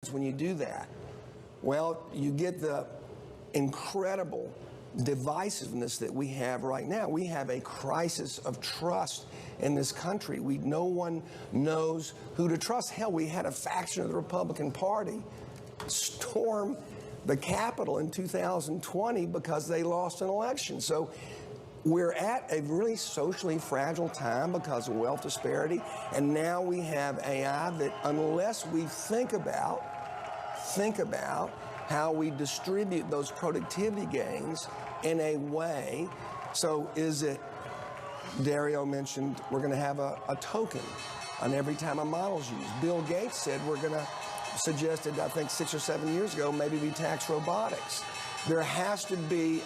when you do that? Well, you get the incredible divisiveness that we have right now. We have a crisis of trust in this country. No one knows who to trust. Hell, we had a faction of the Republican Party storm the Capitol in 2020 because they lost an election. So we're at a really socially fragile time because of wealth disparity, and now we have AI that, unless we think about how we distribute those productivity gains in a way. So is it, Dario mentioned, we're going to have a token on every time a model's used. Bill Gates said we're going to, suggested, I think 6 or 7 years ago, maybe we tax robotics. There has to be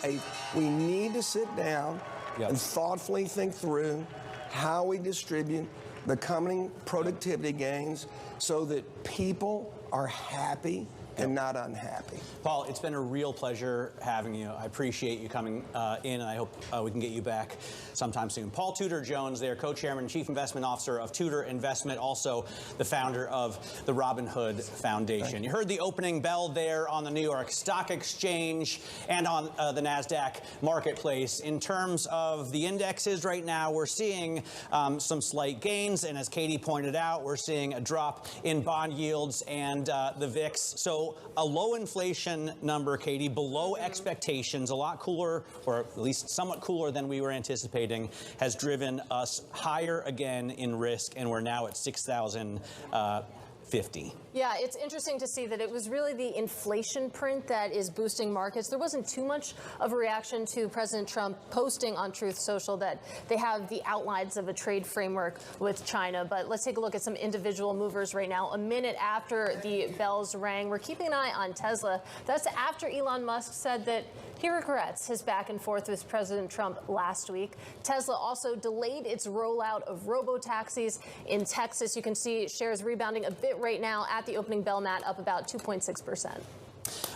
we need to sit down and thoughtfully think through how we distribute the coming productivity gains so that people are happy and not unhappy. Paul, it's been a real pleasure having you. I appreciate you coming in, and I hope we can get you back sometime soon. Paul Tudor Jones there, co-chairman and chief investment officer of Tudor Investment, also the founder of the Robin Hood Foundation. You heard the opening bell there on the New York Stock Exchange and on the NASDAQ marketplace. In terms of the indexes right now, we're seeing some slight gains, and as Katie pointed out, we're seeing a drop in bond yields and the VIX. So a low inflation number, Katie, below expectations, a lot cooler, or at least somewhat cooler than we were anticipating, has driven us higher again in risk, and we're now at 6,050. Yeah, it's interesting to see that it was really the inflation print that is boosting markets. There wasn't too much of a reaction to President Trump posting on Truth Social that they have the outlines of a trade framework with China. But let's take a look at some individual movers right now. A minute after the bells rang, we're keeping an eye on Tesla. That's after Elon Musk said that he regrets his back and forth with President Trump last week. Tesla also delayed its rollout of robo-taxis in Texas. You can see shares rebounding a bit right now at the opening bell, Matt, up about 2.6%.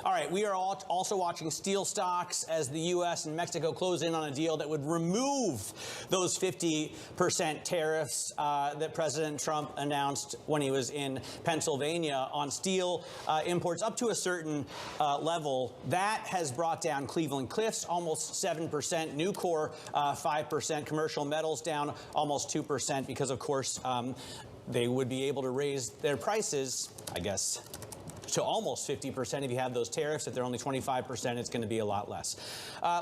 All right, we are also watching steel stocks as the U.S. and Mexico close in on a deal that would remove those 50% tariffs that President Trump announced when he was in Pennsylvania on steel imports up to a certain level. That has brought down Cleveland-Cliffs almost 7%, Nucor 5%, commercial metals down almost 2% because, of course, they would be able to raise their prices, I guess, to almost 50% if you have those tariffs. If they're only 25%, it's going to be a lot less.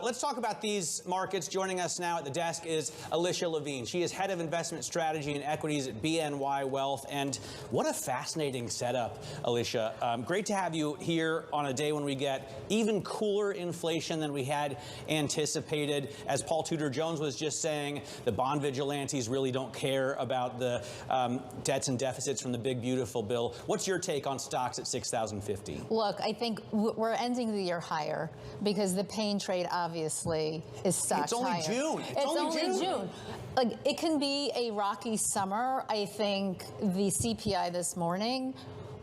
Let's talk about these markets. Joining us now at the desk is Alicia Levine. She is head of investment strategy and equities at BNY Wealth. And what a fascinating setup, Alicia. Great to have you here on a day when we get even cooler inflation than we had anticipated. As Paul Tudor Jones was just saying, the bond vigilantes really don't care about the debts and deficits from the big, beautiful bill. What's your take on stocks at 6,050? Look, I think we're ending the year higher because the pain trade obviously is stocked higher. It's only June. It's only June. Like, it can be a rocky summer. I think the CPI this morning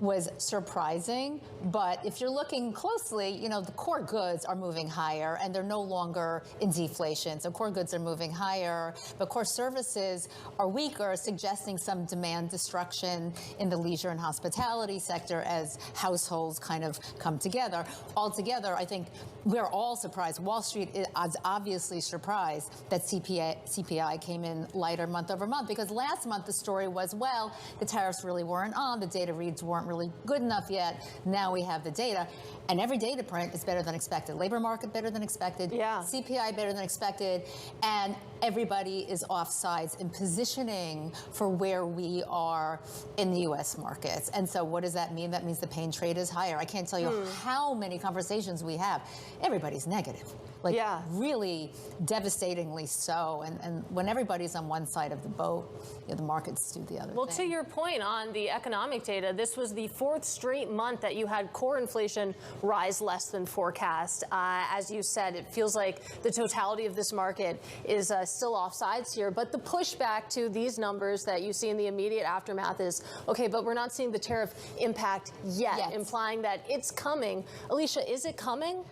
was surprising, but if you're looking closely, you know, the core goods are moving higher and they're no longer in deflation. So core goods are moving higher, but core services are weaker, suggesting some demand destruction in the leisure and hospitality sector as households kind of come together. Altogether, I think we're all surprised. Wall Street is obviously surprised that CPI came in lighter month over month, because last month the story was, well, the tariffs really weren't on, the data reads weren't really good enough yet. Now we have the data, and every data print is better than expected. Labor market better than expected. Yeah. CPI better than expected, and everybody is offsides in positioning for where we are in the U.S. markets. And so what does that mean? That means the pain trade is higher. I can't tell you how many conversations we have. Everybody's negative. Like, really devastatingly so. And when everybody's on one side of the boat, you know, the markets do the other thing. Well, to your point on the economic data, this was the fourth straight month that you had core inflation rise less than forecast. As you said, it feels like the totality of this market is still offsides here. But the pushback to these numbers that you see in the immediate aftermath is, okay, but we're not seeing the tariff impact yet. Implying that it's coming. Alicia, is it coming?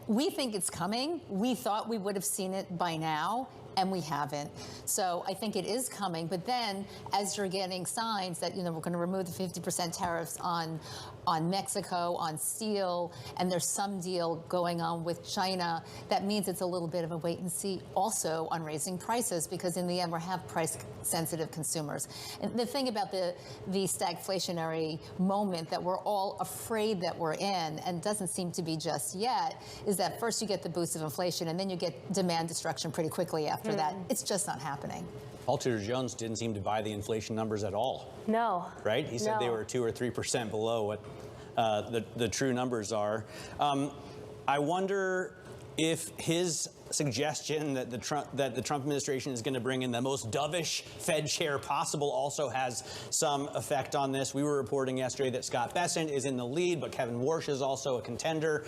We think it's coming. We thought we would have seen it by now. and we haven't. So I think it is coming, but then as you're getting signs that, we're going to remove the 50% tariffs on Mexico, on steel, and there's some deal going on with China, that means it's a little bit of a wait and see also on raising prices, because in the end we have price sensitive consumers. And the thing about the stagflationary moment that we're all afraid that we're in, and doesn't seem to be just yet, is that first you get the boost of inflation and then you get demand destruction pretty quickly after that. It's just not happening. Paul Tudor Jones didn't seem to buy the inflation numbers at all. No. Right? He said they were 2 or 3% below what the true numbers are. I wonder if his suggestion that the Trump administration is going to bring in the most dovish Fed chair possible also has some effect on this. We were reporting yesterday that Scott Bessent is in the lead, but Kevin Warsh is also a contender.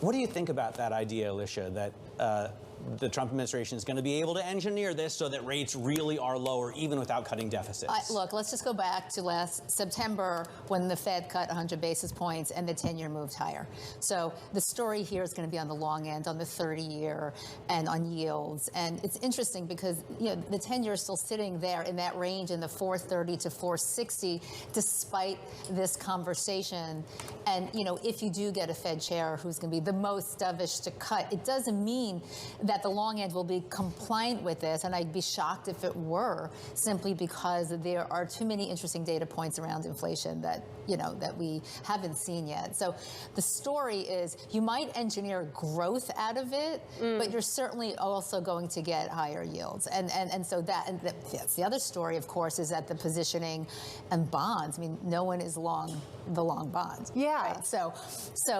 What do you think about that idea, Alicia, that the Trump administration is going to be able to engineer this so that rates really are lower, even without cutting deficits? Look, let's just go back to last September when the Fed cut 100 basis points and the 10-year moved higher. So the story here is going to be on the long end, on the 30-year, and on yields. And it's interesting because the 10-year is still sitting there in that range in the 430 to 460, despite this conversation. And if you do get a Fed chair who's going to be the most dovish to cut, it doesn't mean that the long end will be compliant with this, and I'd be shocked if it were, simply because there are too many interesting data points around inflation that that we haven't seen yet. So the story is you might engineer growth out of it, but you're certainly also going to get higher yields. And so that's the other story, of course, is that the positioning and bonds. I mean, no one is long the long bonds. Yeah. Right? So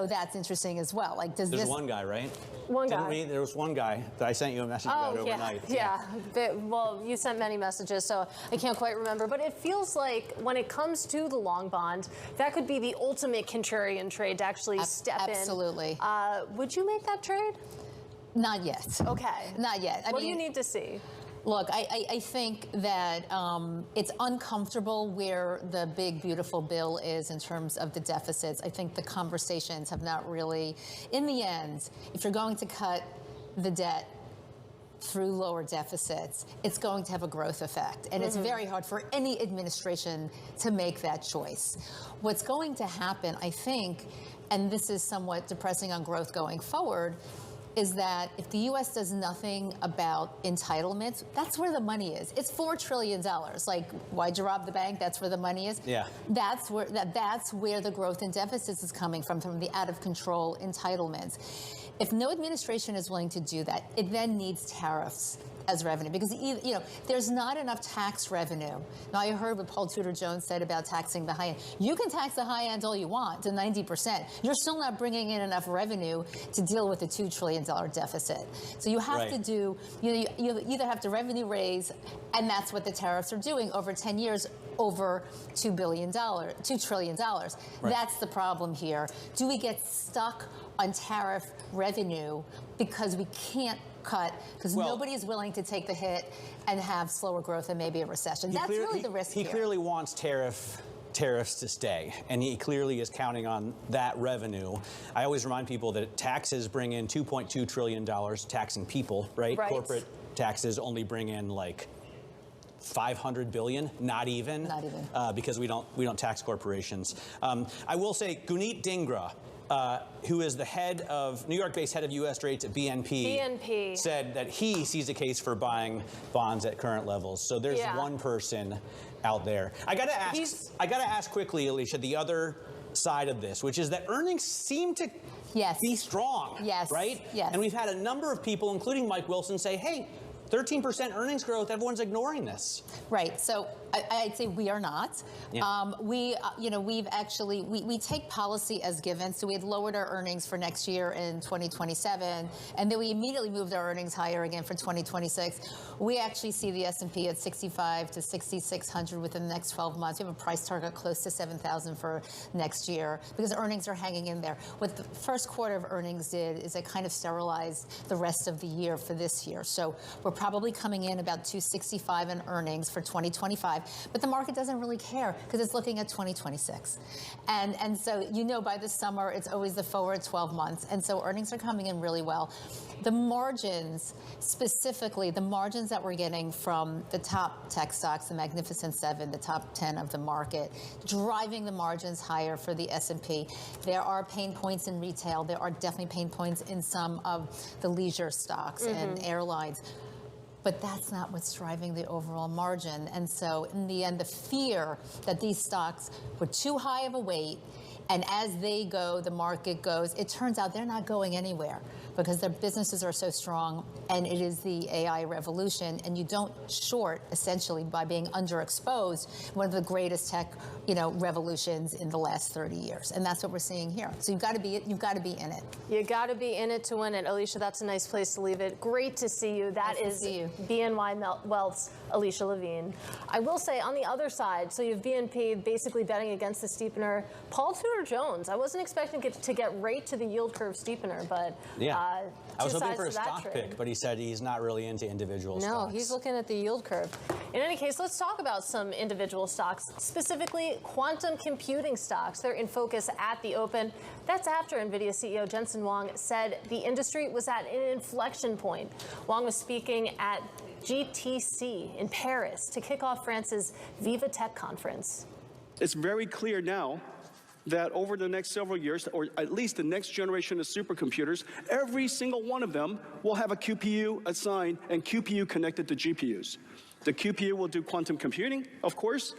that's interesting as well. Like, There's one guy, right? One guy. There was one guy that I sent you a message about overnight. Yeah. Well, you sent many messages, so I can't quite remember. But it feels like when it comes to the long bond, that could be the ultimate contrarian trade to actually step in. Absolutely. Would you make that trade? Not yet. Okay. Not yet. What do you need to see? Look, I think that it's uncomfortable where the big, beautiful bill is in terms of the deficits. I think the conversations have not really, in the end, if you're going to cut the debt through lower deficits, it's going to have a growth effect. And it's very hard for any administration to make that choice. What's going to happen, I think, and this is somewhat depressing on growth going forward, is that if the U.S. does nothing about entitlements, that's where the money is. It's $4 trillion. Like, why'd you rob the bank? That's where the money is. Yeah. That's where the growth in deficits is coming from the out-of-control entitlements. If no administration is willing to do that, it then needs tariffs as revenue, because there's not enough tax revenue. Now, I heard what Paul Tudor Jones said about taxing the high end. You can tax the high end all you want to 90%. You're still not bringing in enough revenue to deal with a $2 trillion deficit. So you have to do, you either have to revenue raise, and that's what the tariffs are doing over 10 years, over $2 trillion. Right. That's the problem here. Do we get stuck on tariff revenue because we can't cut, because nobody is willing to take the hit and have slower growth and maybe a recession? That's really the risk here. He clearly wants tariffs to stay, and he clearly is counting on that revenue. I always remind people that taxes bring in $2.2 trillion taxing people, right? Corporate taxes only bring in like 500 billion, not even, because we don't tax corporations. I will say, Gunit Dhingra, who is the New York-based head of U.S. rates at BNP, said that he sees a case for buying bonds at current levels. So there's one person out there. I got to ask quickly, Alicia, the other side of this, which is that earnings seem to be strong, right? Yes. And we've had a number of people, including Mike Wilson, say, hey, 13% earnings growth, everyone's ignoring this. Right. So I'd say we are not. Yeah. We take policy as given. So we had lowered our earnings for next year in 2027, and then we immediately moved our earnings higher again for 2026. We actually see the S&P at 65 to 6,600 within the next 12 months. We have a price target close to 7,000 for next year because earnings are hanging in there. What the first quarter of earnings did is it kind of sterilized the rest of the year for this year. So we're probably coming in about 265 in earnings for 2025, but the market doesn't really care because it's looking at 2026. And so, by the summer, it's always the forward 12 months. And so earnings are coming in really well. The margins, specifically the margins that we're getting from the top tech stocks, the Magnificent Seven, the top 10 of the market, driving the margins higher for the S&P. There are pain points in retail. There are definitely pain points in some of the leisure stocks and airlines. But that's not what's driving the overall margin. And so in the end, the fear that these stocks were too high of a weight, and as they go, the market goes, it turns out they're not going anywhere because their businesses are so strong, and it is the AI revolution, and you don't short, essentially, by being underexposed, one of the greatest tech, revolutions in the last 30 years. And that's what we're seeing here. So you've got to be in it. You got to be in it to win it. Alicia, that's a nice place to leave it. Great to see you. That is BNY Wealth's Alicia Levine. I will say, on the other side, so you have BNP basically betting against the steepener. Paul Tudor Jones, I wasn't expecting to get right to the yield curve steepener, but I was hoping for a stock pick, but he said he's not really into individual stocks. No, he's looking at the yield curve. In any case, let's talk about some individual stocks, specifically quantum computing stocks. They're in focus at the open. That's after NVIDIA CEO Jensen Huang said the industry was at an inflection point. Huang was speaking at GTC in Paris to kick off France's Viva Tech conference. It's very clear now that over the next several years, or at least the next generation of supercomputers, every single one of them will have a QPU assigned and QPU connected to GPUs. The QPU will do quantum computing, of course,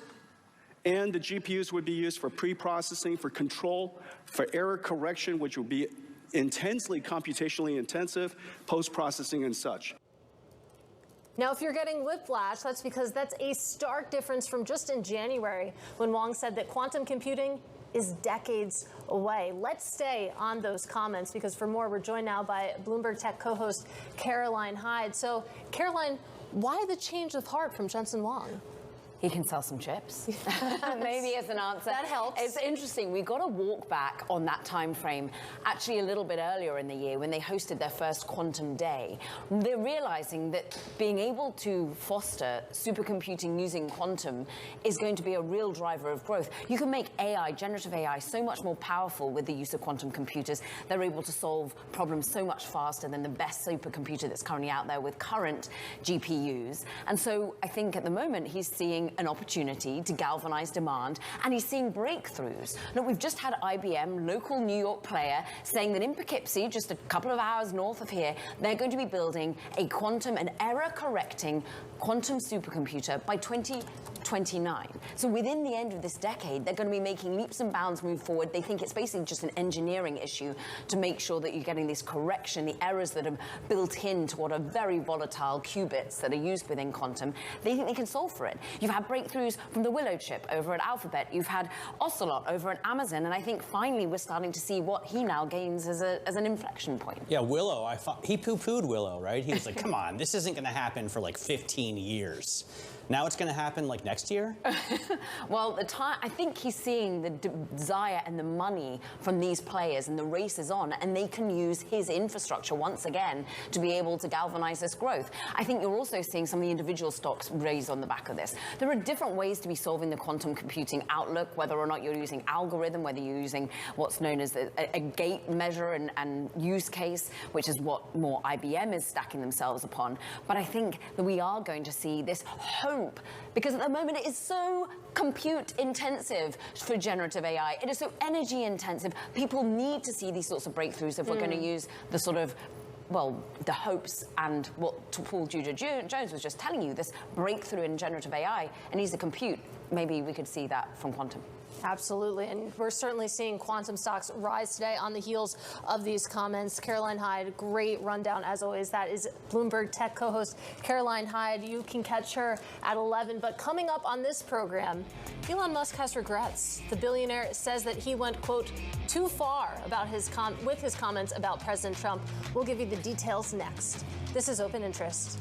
and the GPUs would be used for pre-processing, for control, for error correction, which will be intensely computationally intensive, post-processing and such. Now, if you're getting whiplash, that's because that's a stark difference from just in January when Huang said that quantum computing is decades away. Let's stay on those comments because for more, we're joined now by Bloomberg Tech co-host Caroline Hyde. So, Caroline, why the change of heart from Jensen Huang? He can sell some chips. Maybe as an answer. That helps. It's interesting. We've got to walk back on that time frame, actually a little bit earlier in the year when they hosted their first quantum day. They're realizing that being able to foster supercomputing using quantum is going to be a real driver of growth. You can make AI, generative AI, so much more powerful with the use of quantum computers. They're able to solve problems so much faster than the best supercomputer that's currently out there with current GPUs. And so I think at the moment he's seeing an opportunity to galvanize demand, and he's seeing breakthroughs. Look, we've just had IBM, local New York player, saying that in Poughkeepsie, just a couple of hours north of here, they're going to be building a quantum and error-correcting quantum supercomputer by 2029. So within the end of this decade, they're going to be making leaps and bounds move forward. They think it's basically just an engineering issue to make sure that you're getting this correction, the errors that are built into what are very volatile qubits that are used within quantum. They think they can solve for it. You've had breakthroughs from the Willow chip over at Alphabet. You've had Ocelot over at Amazon. And I think finally we're starting to see what he now gains as an inflection point. Yeah, Willow, I thought he poo-pooed Willow, right? He was like, come on, this isn't going to happen for like 15 years. Now it's going to happen like next year? Well, I think he's seeing the desire and the money from these players, and the race is on, and they can use his infrastructure once again to be able to galvanize this growth. I think you're also seeing some of the individual stocks raise on the back of this. There are different ways to be solving the quantum computing outlook, whether or not you're using algorithm, whether you're using what's known as a gate measure and use case, which is what more IBM is stacking themselves upon. But I think that we are going to see this hope, because at the moment it is so compute intensive for generative AI. It is so energy intensive. People need to see these sorts of breakthroughs if we're going to use the sort of, well, the hopes and what Paul Tudor Jones was just telling you, this breakthrough in generative AI, and needs to compute. Maybe we could see that from quantum. Absolutely, and we're certainly seeing quantum stocks rise today on the heels of these comments. Caroline Hyde, great rundown as always. That is Bloomberg Tech co-host Caroline Hyde. You can catch her at 11. But coming up on this program, Elon Musk has regrets. The billionaire says that he went, quote, too far about with his comments about President Trump. We'll give you the details next. This is Open Interest.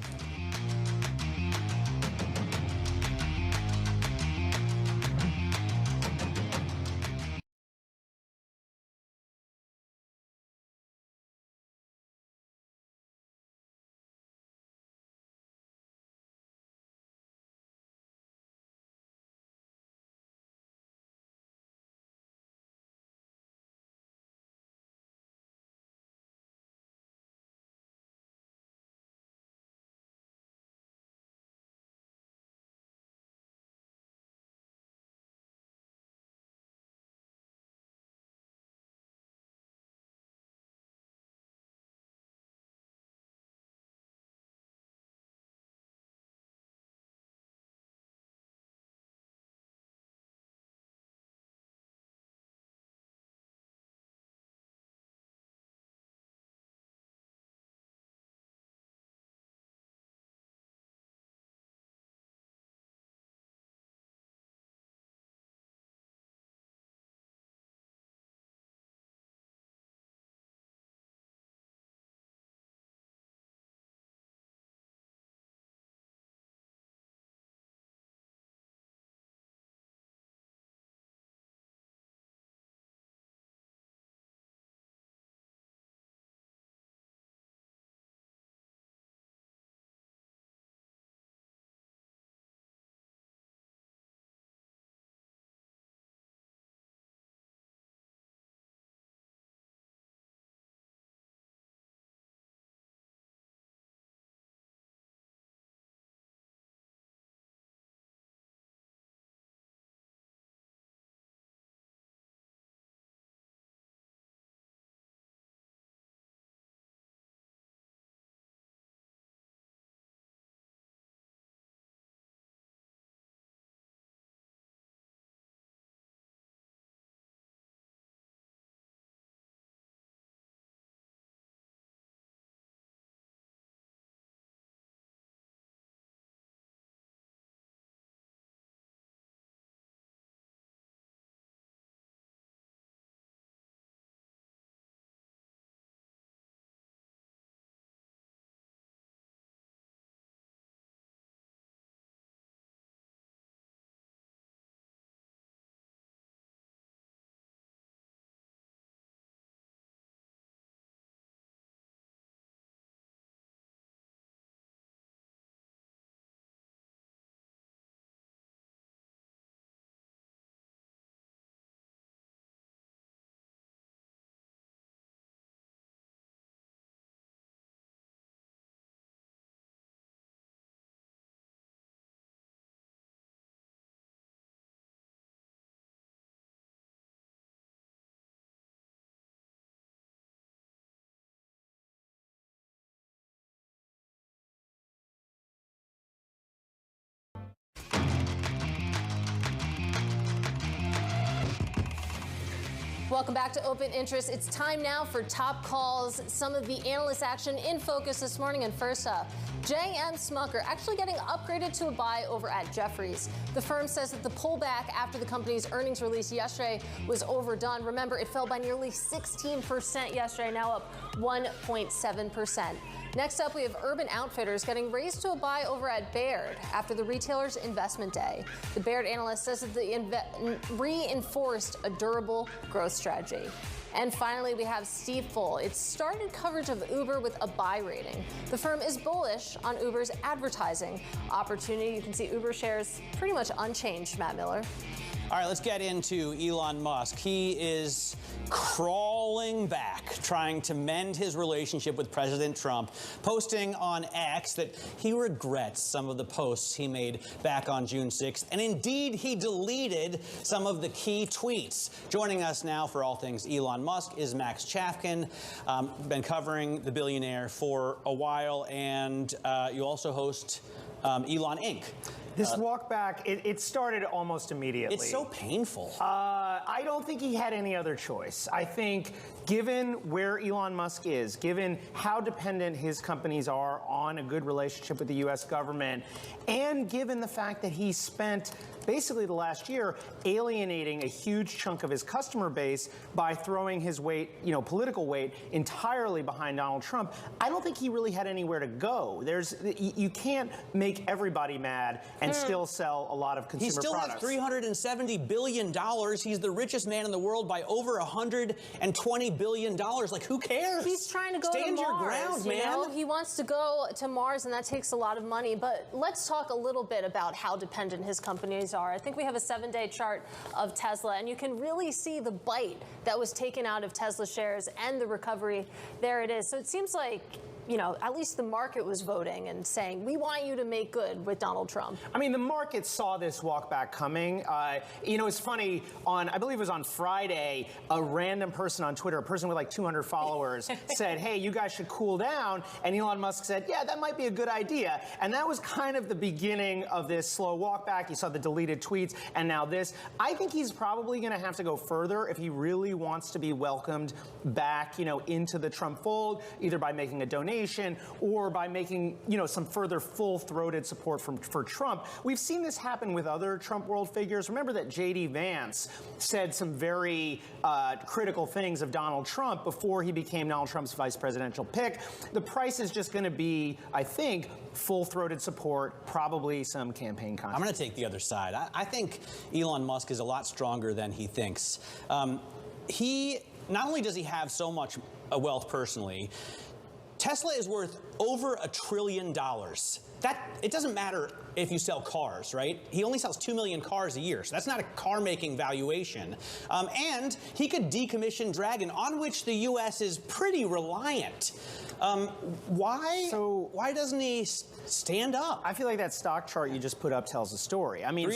Welcome back to Open Interest. It's time now for top calls. Some of the analyst action in focus this morning. And first up, J.M. Smucker actually getting upgraded to a buy over at Jefferies. The firm says that the pullback after the company's earnings release yesterday was overdone. Remember, it fell by nearly 16% yesterday, now up 1.7%. Next up, we have Urban Outfitters getting raised to a buy over at Baird after the retailer's investment day. The Baird analyst says that the reinforced a durable growth strategy. And finally, we have Stifel. It started coverage of Uber with a buy rating. The firm is bullish on Uber's advertising opportunity. You can see Uber shares pretty much unchanged, Matt Miller. All right, let's get into Elon Musk. He is crawling back, trying to mend his relationship with President Trump, posting on X that he regrets some of the posts he made back on June 6th. And indeed, he deleted some of the key tweets. Joining us now for all things Elon Musk is Max Chafkin. Been covering the billionaire for a while, and you also host Elon Inc. This walk back, it started almost immediately. It's so painful. I don't think he had any other choice. I think given where Elon Musk is, given how dependent his companies are on a good relationship with the U.S. government, and given the fact that he spent basically the last year alienating a huge chunk of his customer base by throwing his weight, political weight, entirely behind Donald Trump, I don't think he really had anywhere to go. You can't make everybody mad and still sell a lot of consumer products. He still has $370 billion. He's the richest man in the world by over $120 billion. Like, who cares? He's trying to go Stand to your Mars, ground, man. You know? He wants to go to Mars, and that takes a lot of money. But let's talk a little bit about how dependent his companies are. I think we have a 7-day chart of Tesla, and you can really see the bite that was taken out of Tesla shares and the recovery. There it is. So it seems like, at least the market was voting and saying, we want you to make good with Donald Trump. I mean, the market saw this walk back coming. It's funny, I believe it was on Friday, a random person on Twitter, a person with like 200 followers, said, hey, you guys should cool down. And Elon Musk said, yeah, that might be a good idea. And that was kind of the beginning of this slow walk back. You saw the deleted tweets, and now this. I think he's probably going to have to go further if he really wants to be welcomed back, into the Trump fold, either by making a donation or by making, some further full-throated support for Trump. We've seen this happen with other Trump world figures. Remember that J.D. Vance said some very critical things of Donald Trump before he became Donald Trump's vice presidential pick. The price is just going to be, I think, full-throated support, probably some campaign content. I'm going to take the other side. I think Elon Musk is a lot stronger than he thinks. Not only does he have so much wealth personally, Tesla is worth over $1 trillion. It doesn't matter if you sell cars, right? He only sells 2 million cars a year, so that's not a car-making valuation. And he could decommission Dragon, on which the U.S. is pretty reliant. Why doesn't he stand up? I feel like that stock chart you just put up tells a story. I mean,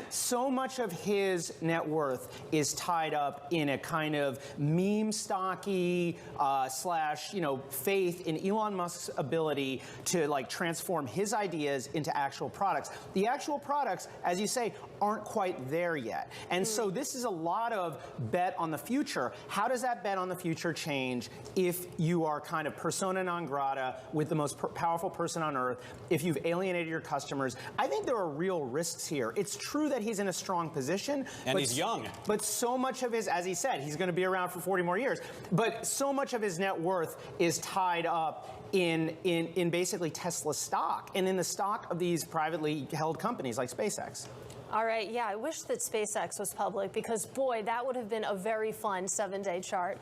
so much of his net worth is tied up in a kind of meme stocky / faith in Elon Musk's ability to transform his ideas into actual products. The actual products, as you say, aren't quite there yet. And so this is a lot of bet on the future. How does that bet on the future change if you are kind of persona non grata with the most powerful person on earth, if you've alienated your customers? I think there are real risks here. It's true that he's in a strong position. And he's young. But so much of his, as he said, he's going to be around for 40 more years. But so much of his net worth is tied up in basically Tesla stock and in the stock of these privately held companies like SpaceX. All right, yeah, I wish that SpaceX was public because, boy, that would have been a very fun 7-day chart.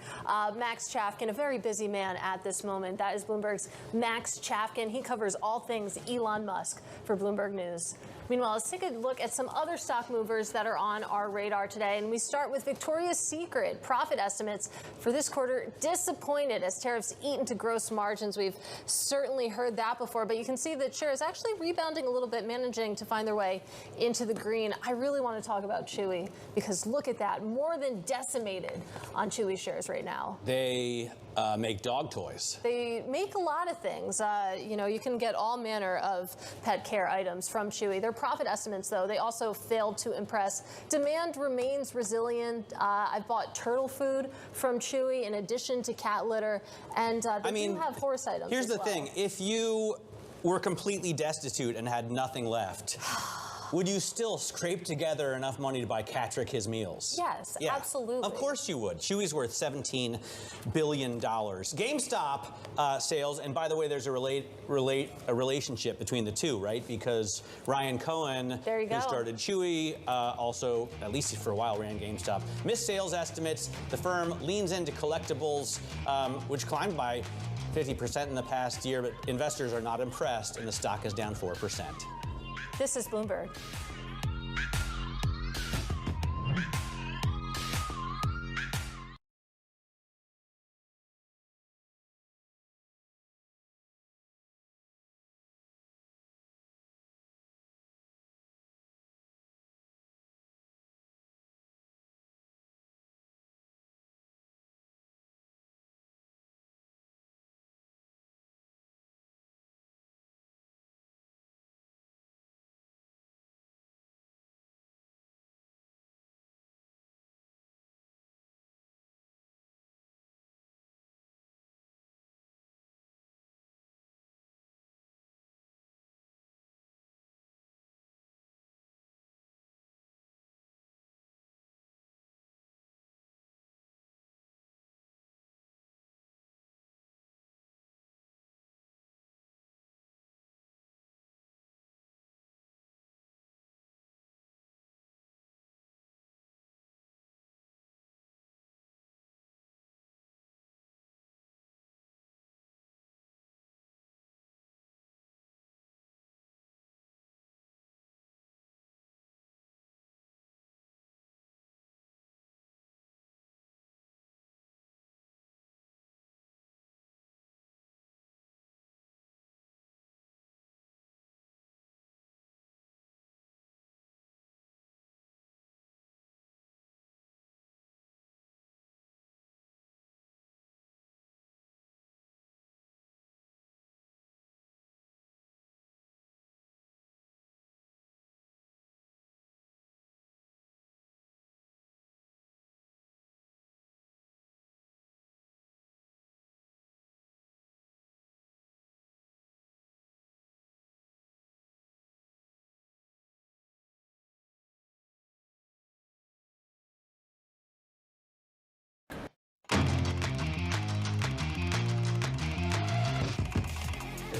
Max Chafkin, a very busy man at this moment. That is Bloomberg's Max Chafkin. He covers all things Elon Musk for Bloomberg News. Meanwhile, let's take a look at some other stock movers that are on our radar today. And we start with Victoria's Secret. Profit estimates for this quarter disappointed as tariffs eat into gross margins. We've certainly heard that before, but you can see that shares actually rebounding a little bit, managing to find their way into the green. screen, I really want to talk about Chewy because look at that, more than decimated on Chewy shares right now. They make dog toys. They make a lot of things. You know, you can get all manner of pet care items from Chewy. Their profit estimates, though, they also failed to impress. Demand remains resilient. I've bought turtle food from Chewy in addition to cat litter, and they do have horse items. Here's as the well. thing: if you were completely destitute and had nothing left, would you still scrape together enough money to buy Catrick his meals? Yes, absolutely. Of course you would. Chewy's worth $17 billion. GameStop sales, and by the way, there's a relationship between the two, right? Because Ryan Cohen, who started Chewy, also, at least for a while, ran GameStop, missed sales estimates. The firm leans into collectibles, which climbed by 50% in the past year, but investors are not impressed, and the stock is down 4%. This is Bloomberg.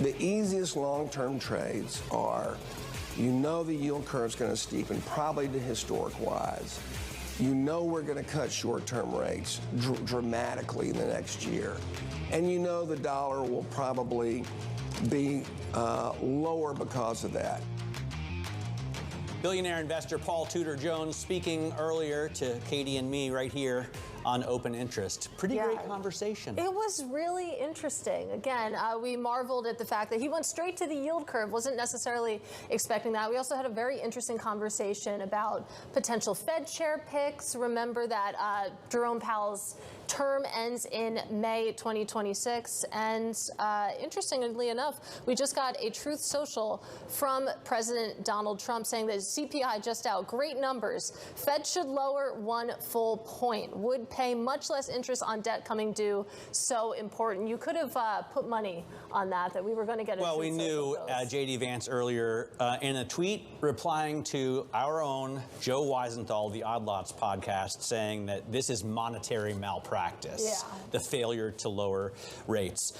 The easiest long-term trades are, you know the yield curve's going to steepen, probably to historic wides. You know we're going to cut short-term rates dramatically in the next year. And you know the dollar will probably be lower because of that. Billionaire investor Paul Tudor Jones speaking earlier to Katie and me right here on Open Interest. Pretty great conversation. It was really interesting. Again, we marveled at the fact that he went straight to the yield curve, wasn't necessarily expecting that. We also had a very interesting conversation about potential Fed chair picks. Remember that Jerome Powell's term ends in May 2026. And interestingly enough, we just got a Truth Social from President Donald Trump saying that CPI just out, great numbers. Fed should lower 1 full point. Would pay much less interest on debt coming due. So important. You could have put money on that we were going to get a Well, we knew J.D. Vance earlier in a tweet replying to our own Joe Weisenthal, the Odd Lots podcast, saying that this is monetary malpractice, the failure to lower rates.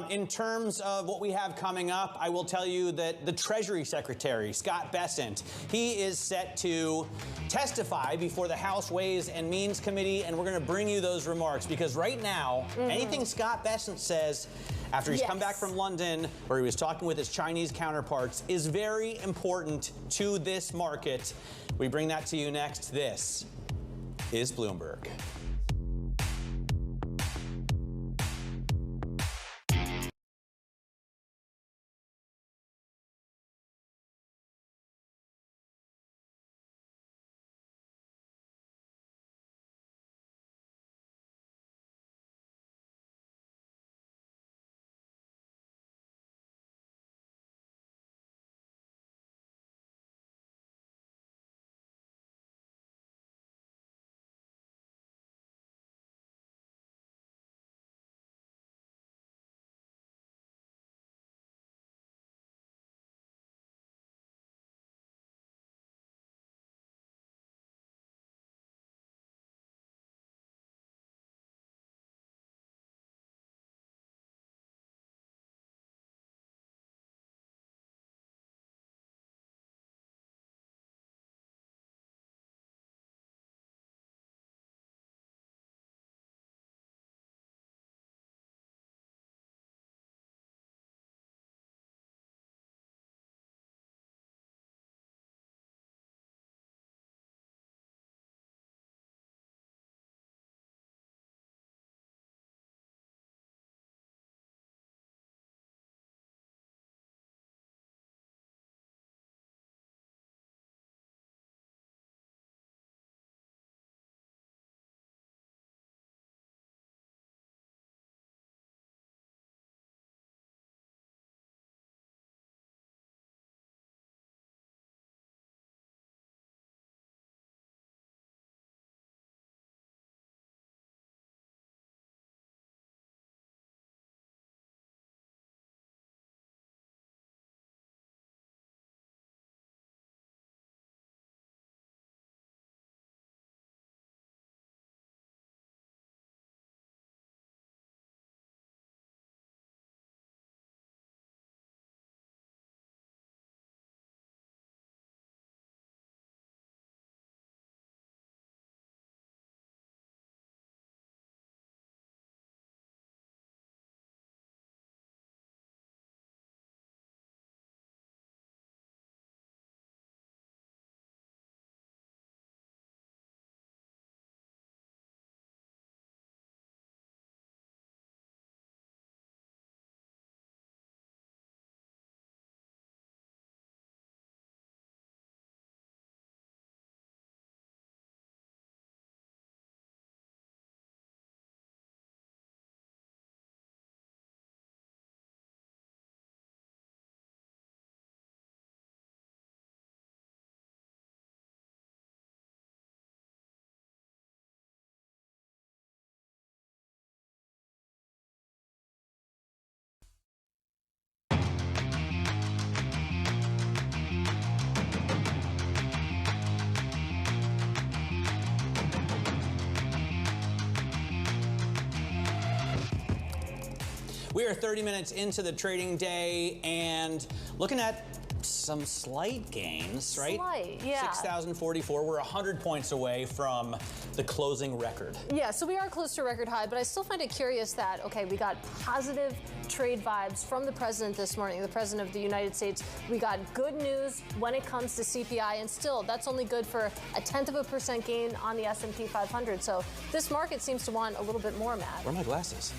In terms of what we have coming up, I will tell you that the Treasury Secretary, Scott Bessent, he is set to testify before the House Ways and Means Committee, and we're going to bring you those remarks because right now, anything Scott Bessent says after he's come back from London, where he was talking with his Chinese counterparts, is very important to this market. We bring that to you next. This is Bloomberg. We are 30 minutes into the trading day and looking at some slight gains, right? Slight, yeah. 6,044. We're 100 points away from the closing record. Yeah, so we are close to a record high, but I still find it curious that, okay, we got positive trade vibes from the president this morning, the president of the United States. We got good news when it comes to CPI, and still, that's only good for 0.1% gain on the S&P 500. So this market seems to want a little bit more, Matt. Where are my glasses?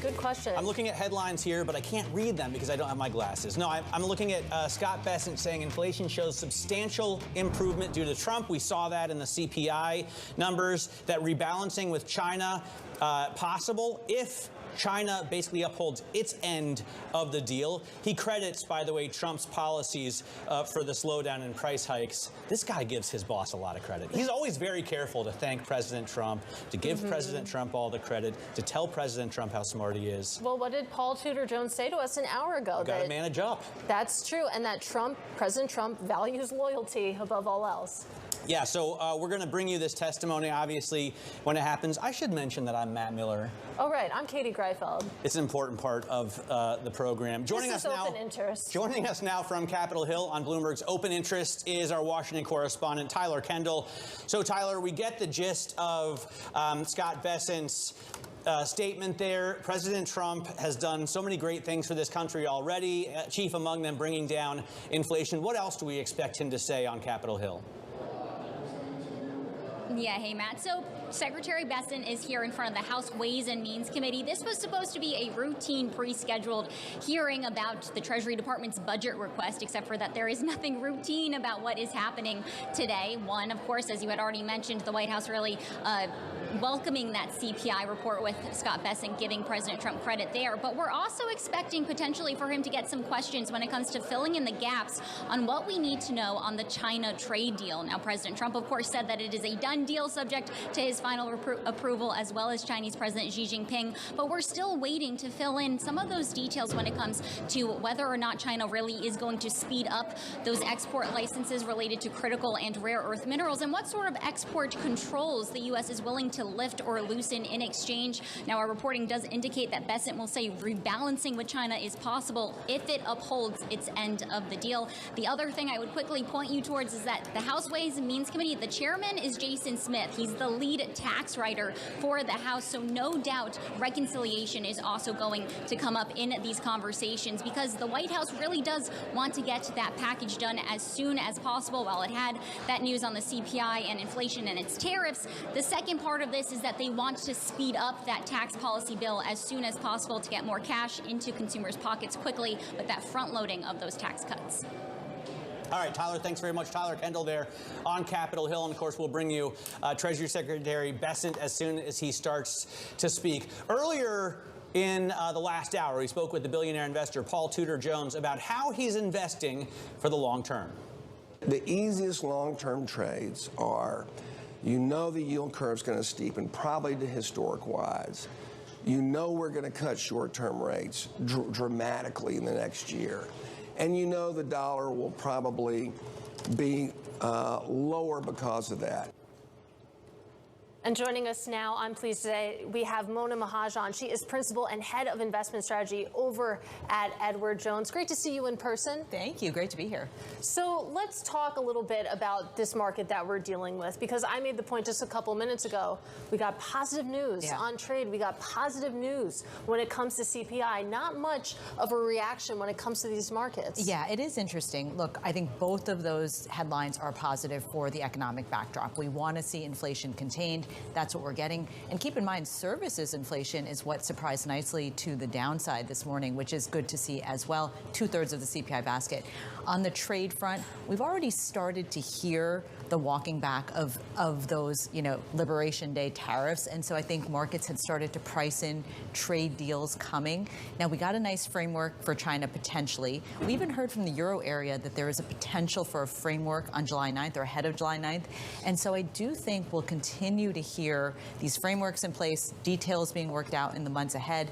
Good question. I'm looking at headlines here, but I can't read them because I don't have my glasses. No, I'm looking at Scott Bessent saying inflation shows substantial improvement due to Trump. We saw that in the CPI numbers, that rebalancing with China possible if China basically upholds its end of the deal. He credits, by the way, Trump's policies for the slowdown in price hikes. This guy gives his boss a lot of credit. He's always very careful to thank President Trump, to give President Trump all the credit, to tell President Trump how smart he is. Well, what did Paul Tudor Jones say to us an hour ago? Got to manage up. That's true, and that President Trump values loyalty above all else. Yeah, so we're going to bring you this testimony, obviously, when it happens. I should mention that I'm Matt Miller. Oh, right. I'm Katie Greifeld. It's an important part of the program. Joining us now from Capitol Hill on Bloomberg's Open Interest is our Washington correspondent, Tyler Kendall. So, Tyler, we get the gist of Scott Bessent's statement there. President Trump has done so many great things for this country already, chief among them bringing down inflation. What else do we expect him to say on Capitol Hill? Yeah, hey, Matt. So Secretary Bessent is here in front of the House Ways and Means Committee. This was supposed to be a routine pre-scheduled hearing about the Treasury Department's budget request, except for that there is nothing routine about what is happening today. One, of course, as you had already mentioned, the White House really welcoming that CPI report with Scott Bessent giving President Trump credit there. But we're also expecting potentially for him to get some questions when it comes to filling in the gaps on what we need to know on the China trade deal. Now, President Trump, of course, said that it is a done deal subject to his final approval, as well as Chinese President Xi Jinping. But we're still waiting to fill in some of those details when it comes to whether or not China really is going to speed up those export licenses related to critical and rare earth minerals, and what sort of export controls the U.S. is willing to lift or loosen in exchange. Now, our reporting does indicate that Bessent will say rebalancing with China is possible if it upholds its end of the deal. The other thing I would quickly point you towards is that the House Ways and Means Committee, the chairman is Jason Smith. He's the lead tax writer for the House, so no doubt reconciliation is also going to come up in these conversations, because the White House really does want to get that package done as soon as possible. While it had that news on the CPI and inflation and its tariffs, the second part of this is that they want to speed up that tax policy bill as soon as possible to get more cash into consumers' pockets quickly, with that front loading of those tax cuts. All right, Tyler, thanks very much. Tyler Kendall there on Capitol Hill. And, of course, we'll bring you Treasury Secretary Bessent as soon as he starts to speak. Earlier in the last hour, we spoke with the billionaire investor Paul Tudor Jones about how he's investing for the long term. The easiest long-term trades are, you know the yield curve's going to steepen, probably to historic wides. You know we're going to cut short-term rates dramatically in the next year. And you know the dollar will probably be lower because of that. And joining us now, I'm pleased today, we have Mona Mahajan. She is principal and head of investment strategy over at Edward Jones. Great to see you in person. Thank you. Great to be here. So let's talk a little bit about this market that we're dealing with, because I made the point just a couple minutes ago. We got positive news on trade. We got positive news when it comes to CPI. Not much of a reaction when it comes to these markets. Yeah, it is interesting. Look, I think both of those headlines are positive for the economic backdrop. We want to see inflation contained. That's what we're getting. And keep in mind, services inflation is what surprised nicely to the downside this morning, which is good to see as well. 2/3 of the CPI basket. On the trade front, we've already started to hear the walking back of those, Liberation Day tariffs. And so I think markets had started to price in trade deals coming. Now, we got a nice framework for China potentially. We even heard from the Euro area that there is a potential for a framework on July 9th or ahead of July 9th. And so I do think we'll continue to hear these frameworks in place, details being worked out in the months ahead.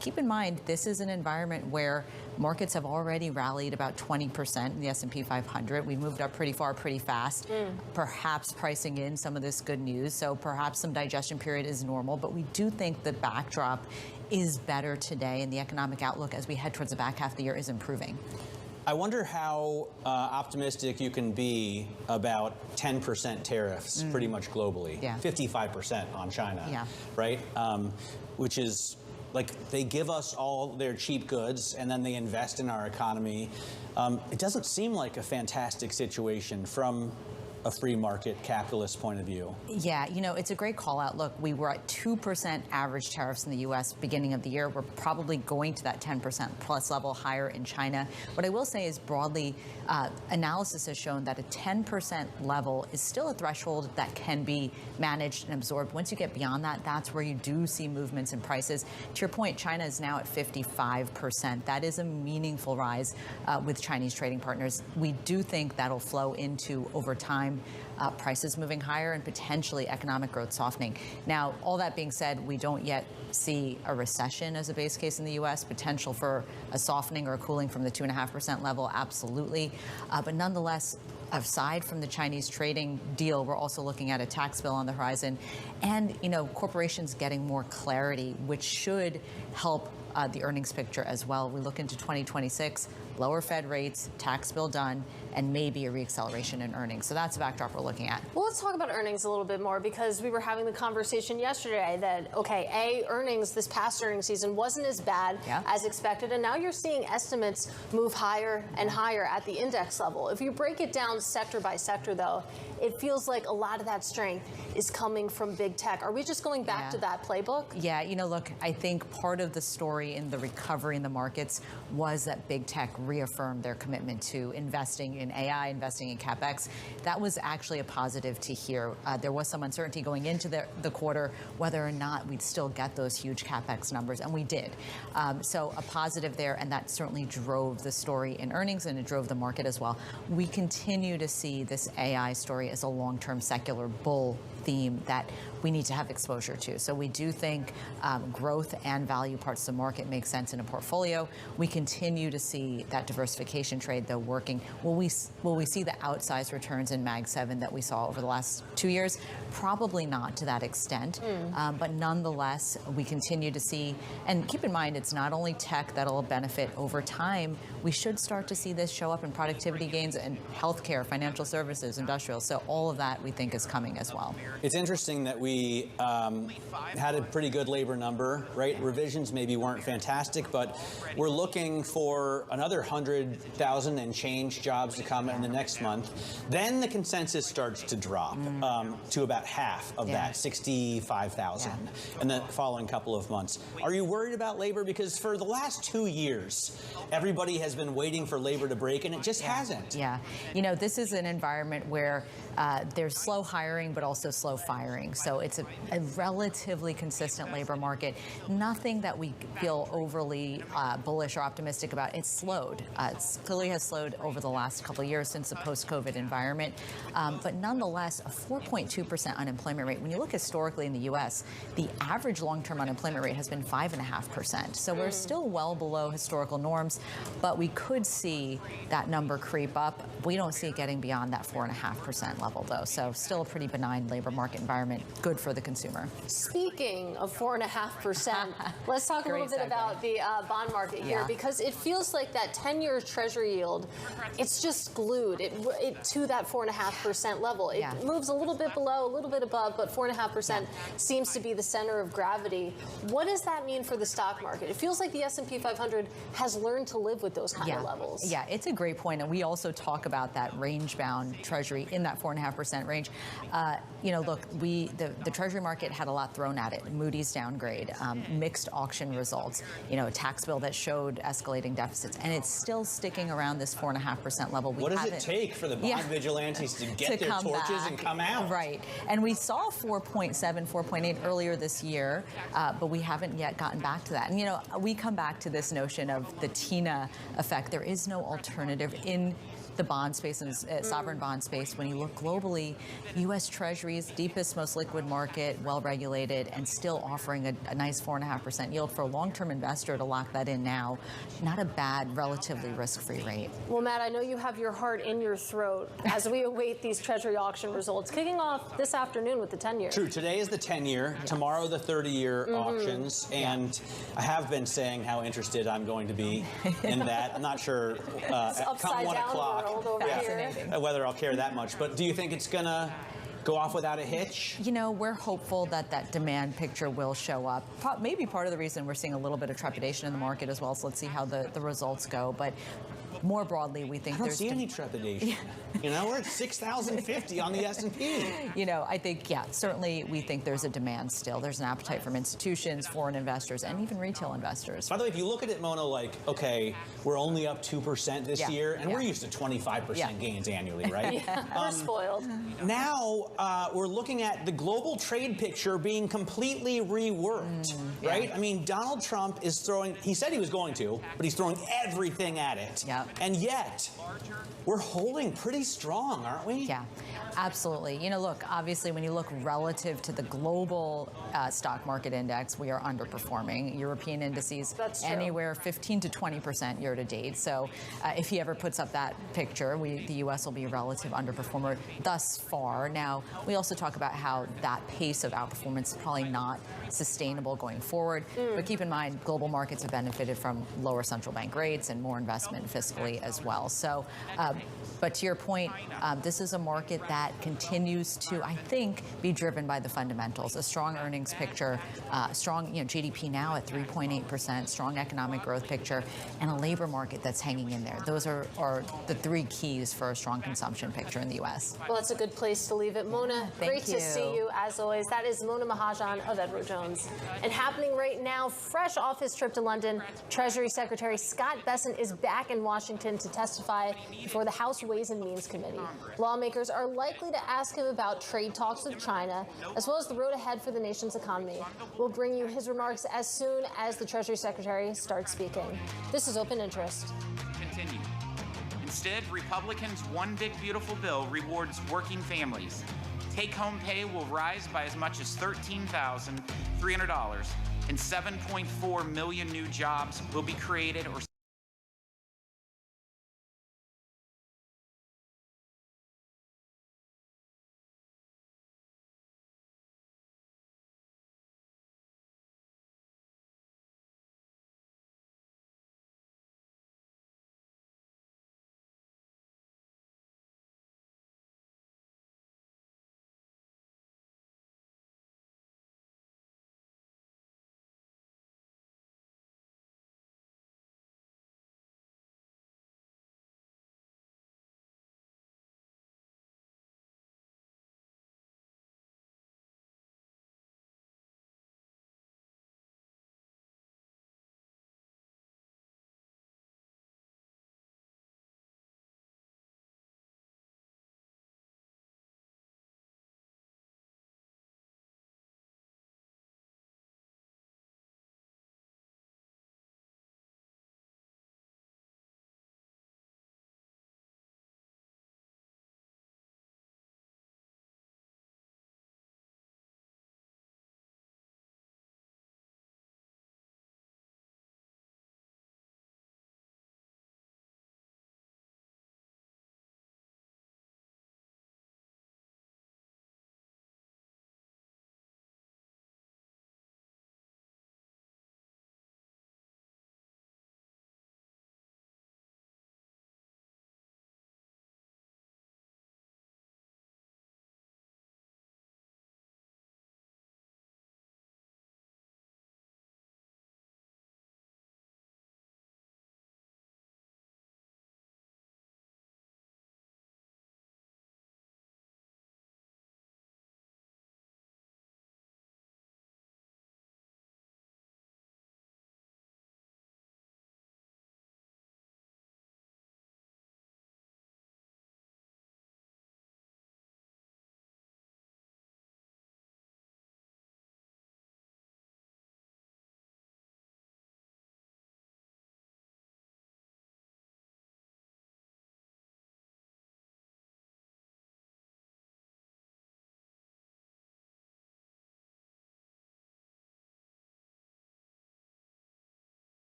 Keep in mind, this is an environment where markets have already rallied about 20% in the S&P 500. We moved up pretty far, pretty fast, perhaps pricing in some of this good news. So perhaps some digestion period is normal, but we do think the backdrop is better today, and the economic outlook as we head towards the back half of the year is improving. I wonder how optimistic you can be about 10% tariffs pretty much globally. 55% on China, right? Which is like they give us all their cheap goods and then they invest in our economy. It doesn't seem like a fantastic situation from a free market capitalist point of view. Yeah, you know, it's a great call out. Look, we were at 2% average tariffs in the U.S. beginning of the year. We're probably going to that 10% plus level higher in China. What I will say is broadly, analysis has shown that a 10% level is still a threshold that can be managed and absorbed. Once you get beyond that, that's where you do see movements in prices. To your point, China is now at 55%. That is a meaningful rise with Chinese trading partners. We do think that'll flow into, over time, prices moving higher and potentially economic growth softening. Now, all that being said, we don't yet see a recession as a base case in the U.S. Potential for a softening or a cooling from the 2.5% level, absolutely. But nonetheless, aside from the Chinese trading deal, we're also looking at a tax bill on the horizon, and corporations getting more clarity, which should help the earnings picture as well. We look into 2026, lower Fed rates, tax bill done, and maybe a reacceleration in earnings. So that's the backdrop we're looking at. Well, let's talk about earnings a little bit more, because we were having the conversation yesterday that, okay, earnings this past earnings season wasn't as bad as expected, and now you're seeing estimates move higher and higher at the index level. If you break it down sector by sector, though, it feels like a lot of that strength is coming from big tech. Are we just going back to that playbook? Yeah, look, I think part of the story in the recovery in the markets was that big tech reaffirmed their commitment to investing in AI, investing in CapEx. That was actually a positive to hear. There was some uncertainty going into the quarter whether or not we'd still get those huge CapEx numbers, and we did. So a positive there, and that certainly drove the story in earnings, and it drove the market as well. We continue to see this AI story as a long-term secular bull theme that we need to have exposure to. So we do think growth and value parts of the market make sense in a portfolio. We continue to see that diversification trade, though, working. Will we see the outsized returns in Mag 7 that we saw over the last 2 years? Probably not to that extent. But nonetheless, we continue to see, and keep in mind, it's not only tech that'll benefit over time. We should start to see this show up in productivity gains in healthcare, financial services, industrial. So all of that we think is coming as well. It's interesting that we had a pretty good labor number, right? Revisions maybe weren't fantastic, but we're looking for another 100,000 and change jobs to come in the next month. Then the consensus starts to drop to about half of that, 65,000, in the following couple of months. Are you worried about labor? Because for the last 2 years, everybody has been waiting for labor to break, and it just hasn't. Yeah. This is an environment where there's slow hiring, but also slow firing. So it's a relatively consistent labor market. Nothing that we feel overly bullish or optimistic about. It's slowed. It clearly has slowed over the last couple of years since the post-COVID environment. But nonetheless, a 4.2% unemployment rate. When you look historically in the U.S., the average long-term unemployment rate has been 5.5%. So we're still well below historical norms, but we could see that number creep up. We don't see it getting beyond that 4.5% level, though. So still a pretty benign labor market environment, good for the consumer. Speaking of 4.5%, let's talk a little bit about the bond market here, because it feels like that 10-year Treasury yield, it's just glued to that 4.5% level. It moves a little bit below, a little bit above, but 4.5% seems to be the center of gravity. What does that mean for the stock market? It feels like the S&P 500 has learned to live with those kind of levels. Yeah, it's a great point, and we also talk about that range-bound Treasury in that 4.5% range. Look, the Treasury market had a lot thrown at it. Moody's downgrade, mixed auction results, a tax bill that showed escalating deficits, and it's still sticking around this 4.5% level. What does it take for the bond vigilantes to get their torches and come out? Right, and we saw 4.7, 4.8 earlier this year, but we haven't yet gotten back to that. And we come back to this notion of the Tina effect. There is no alternative in the bond space and sovereign bond space. When you look globally, U.S. Treasuries, deepest, most liquid market, well-regulated, and still offering a nice 4.5% yield for a long-term investor to lock that in now. Not a bad, relatively risk-free rate. Well, Matt, I know you have your heart in your throat as we await these Treasury auction results, kicking off this afternoon with the 10-year. True. Today is the 10-year. Yes. Tomorrow the 30-year auctions. And I have been saying how interested I'm going to be in that. I'm not sure come 1 o'clock whether I'll care that much. But do you think it's going to go off without a hitch? You know, we're hopeful that that demand picture will show up. Maybe part of the reason we're seeing a little bit of trepidation in the market as well, so let's see how the results go. But more broadly, we think there's any trepidation. You know, we're at 6,050 on the S&P. You know, I think, yeah, certainly we think there's a demand still. There's an appetite from institutions, foreign investors, and even retail investors. By the way, if you look at it, Mona, like, okay, we're only up 2% this year, and we're used to 25% gains annually, right? We're spoiled. Now, we're looking at the global trade picture being completely reworked, right? I mean, Donald Trump is throwing, he said he was going to, but he's throwing everything at it. Yeah. And yet, we're holding pretty strong, aren't we? Yeah, absolutely. You know, look, obviously, when you look relative to the global stock market index, we are underperforming. European indices anywhere 15 to 20% year to date. So if he ever puts up that picture, the U.S. will be a relative underperformer thus far. Now, we also talk about how that pace of outperformance is probably not sustainable going forward. But keep in mind, global markets have benefited from lower central bank rates and more investment fiscally as well. So, but to your point, this is a market that continues to, I think, be driven by the fundamentals. A strong earnings picture, strong GDP now at 3.8%, strong economic growth picture, and a labor market that's hanging in there. Those are the three keys for a strong consumption picture in the U.S. Well, that's a good place to leave it. Mona, great to see you, as always. That is Mona Mahajan of Edward Jones. And happening right now, fresh off his trip to London, Treasury Secretary Scott Bessent is back in Washington to testify before the House Ways and Means Committee. Lawmakers are likely to ask him about trade talks with China, as well as the road ahead for the nation's economy. We'll bring you his remarks as soon as the Treasury Secretary starts speaking. This is Open Interest. Continue. Instead, Republicans' One Big Beautiful Bill rewards working families. Take-home pay will rise by as much as $13,300, and 7.4 million new jobs will be created or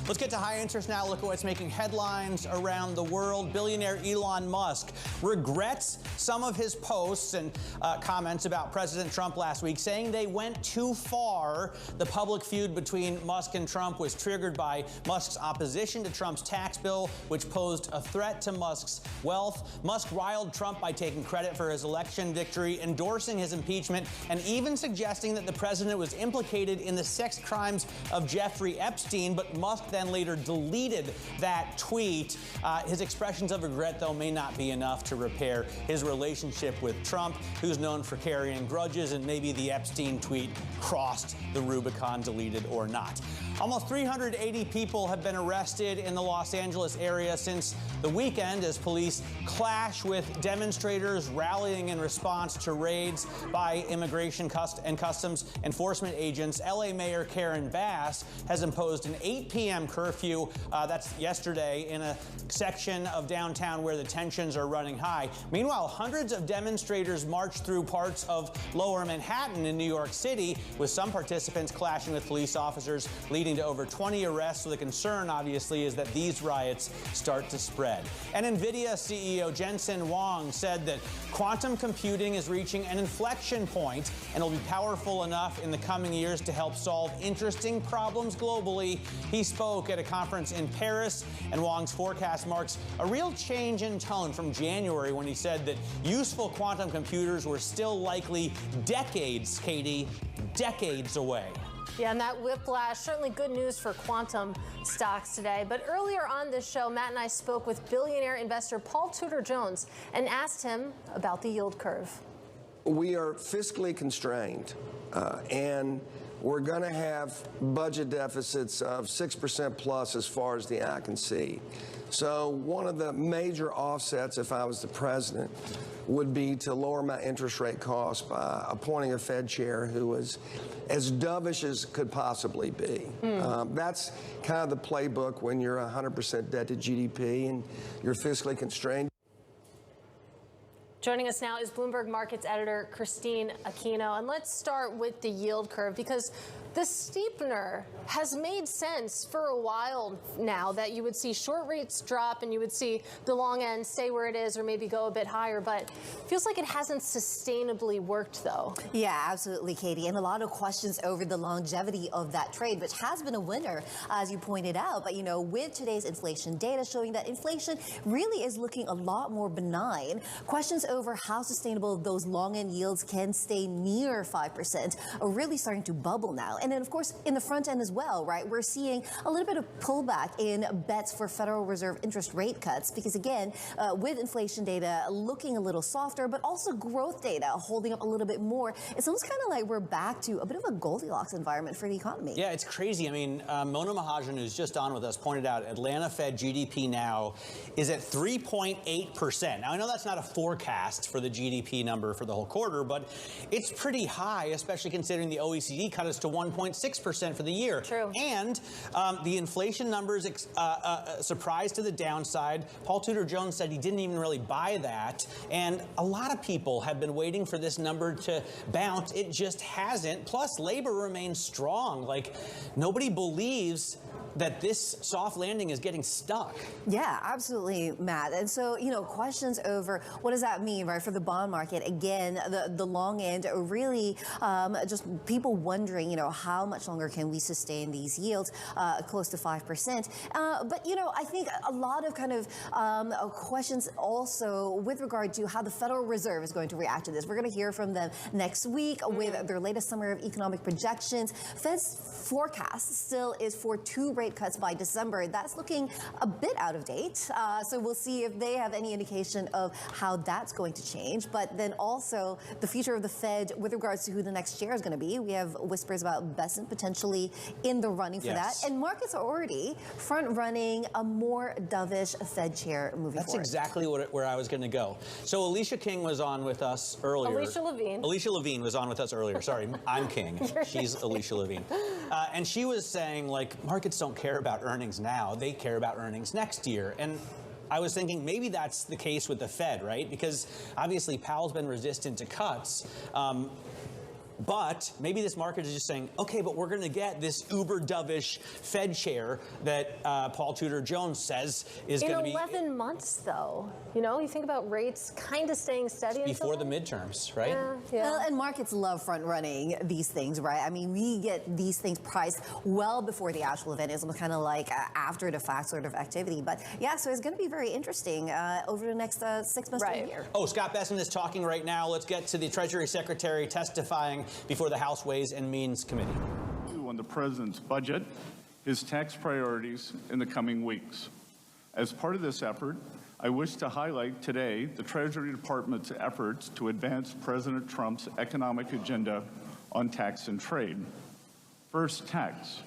Let's get to high interest now. Look at what's making headlines around the world. Billionaire Elon Musk regrets some of his posts and comments about President Trump last week, saying they went too far. The public feud between Musk and Trump was triggered by Musk's opposition to Trump's tax bill, which posed a threat to Musk's wealth. Musk riled Trump by taking credit for his election victory, endorsing his impeachment, and even suggesting that the president was implicated in the sex crimes of Jeffrey Epstein, but Musk then later deleted that tweet. His expressions of regret, though, may not be enough to repair his relationship with Trump, who's known for carrying grudges, and maybe the Epstein tweet crossed the Rubicon, deleted or not. Almost 380 people have been arrested in the Los Angeles area since the weekend as police clash with demonstrators rallying in response to raids by immigration and customs enforcement agents. LA Mayor Karen Bass has imposed an 8 p.m. curfew, that's yesterday, in a section of downtown where the tensions are running high. Meanwhile, hundreds of demonstrators marched through parts of lower Manhattan in New York City, with some participants clashing with police officers, leading to over 20 arrests. So the concern, obviously, is that these riots start to spread. And NVIDIA CEO Jensen Huang said that quantum computing is reaching an inflection point and will be powerful enough in the coming years to help solve interesting problems globally. He spoke at a conference in Paris, and Huang's forecast marks a real change in tone from January, when he said that useful quantum computers were still likely decades, Katie, decades away. Yeah, and that whiplash, certainly good news for quantum stocks today. But earlier on this show, Matt and I spoke with billionaire investor Paul Tudor Jones and asked him about the yield curve. We are fiscally constrained, and we're going to have budget deficits of 6% plus as far as the eye can see. So one of the major offsets, if I was the president, would be to lower my interest rate costs by appointing a Fed chair who was as dovish as could possibly be. That's kind of the playbook when you're 100% debt to GDP and you're fiscally constrained. Joining us now is Bloomberg Markets editor Christine Aquino. And let's start with the yield curve, because the steepener has made sense for a while now, that you would see short rates drop and you would see the long end stay where it is or maybe go a bit higher. But it feels like it hasn't sustainably worked, though. Yeah, absolutely, Katie. And a lot of questions over the longevity of that trade, which has been a winner, as you pointed out. But, you know, with today's inflation data showing that inflation really is looking a lot more benign, questions over how sustainable those long end yields can stay near 5% are really starting to bubble now. And then, of course, in the front end as well, right, we're seeing a little bit of pullback in bets for Federal Reserve interest rate cuts, because, again, with inflation data looking a little softer, but also growth data holding up a little bit more, it's almost kind of like we're back to a bit of a Goldilocks environment for the economy. Yeah, it's crazy. I mean, Mona Mahajan, who's just on with us, pointed out Atlanta Fed GDP now is at 3.8%. Now, I know that's not a forecast for the GDP number for the whole quarter, but it's pretty high, especially considering the OECD cut us to 1.6% for the year. True. And the inflation numbers surprised to the downside. Paul Tudor Jones said he didn't even really buy that. And a lot of people have been waiting for this number to bounce. It just hasn't. Plus, labor remains strong. Like, nobody believes that this soft landing is getting stuck. Yeah, absolutely, Matt. And so, you know, questions over what does that mean, right, for the bond market? Again, the long end, really just people wondering, you know, how much longer can we sustain these yields close to 5%? But, you know, I think a lot of kind of questions also with regard to how the Federal Reserve is going to react to this. We're going to hear from them next week with their latest summary of economic projections. Fed's forecast still is for 2 rate cuts by December. That's looking a bit out of date. So we'll see if they have any indication of how that's going to change. But then also the future of the Fed with regards to who the next chair is going to be. We have whispers about Bessent potentially in the running for that. And markets are already front running a more dovish Fed chair moving forward. That's exactly where I was going to go. So Alicia King was on with us earlier. Alicia Levine. Alicia Levine was on with us earlier. Sorry, I'm King. She's Alicia Levine. And she was saying, like, markets don't care about earnings now. They care about earnings next year. And I was thinking maybe that's the case with the Fed, right? Because obviously Powell's been resistant to cuts. But maybe this market is just saying, okay, but we're going to get this uber dovish Fed chair that Paul Tudor Jones says is going to be. In 11 months, though. You know, you think about rates kind of staying steady before the midterms, right? Yeah. Well, and markets love front running these things, right? I mean, we get these things priced well before the actual event. It's kind of like after the fact sort of activity. But yeah, so it's going to be very interesting over the next 6 months to a year. Oh, Scott Bessent is talking right now. Let's get to the Treasury Secretary testifying before the House Ways and Means Committee. On the president's budget, his tax priorities in the coming weeks. As part of this effort, I wish to highlight today the Treasury Department's efforts to advance President Trump's economic agenda on tax and trade. First, tax.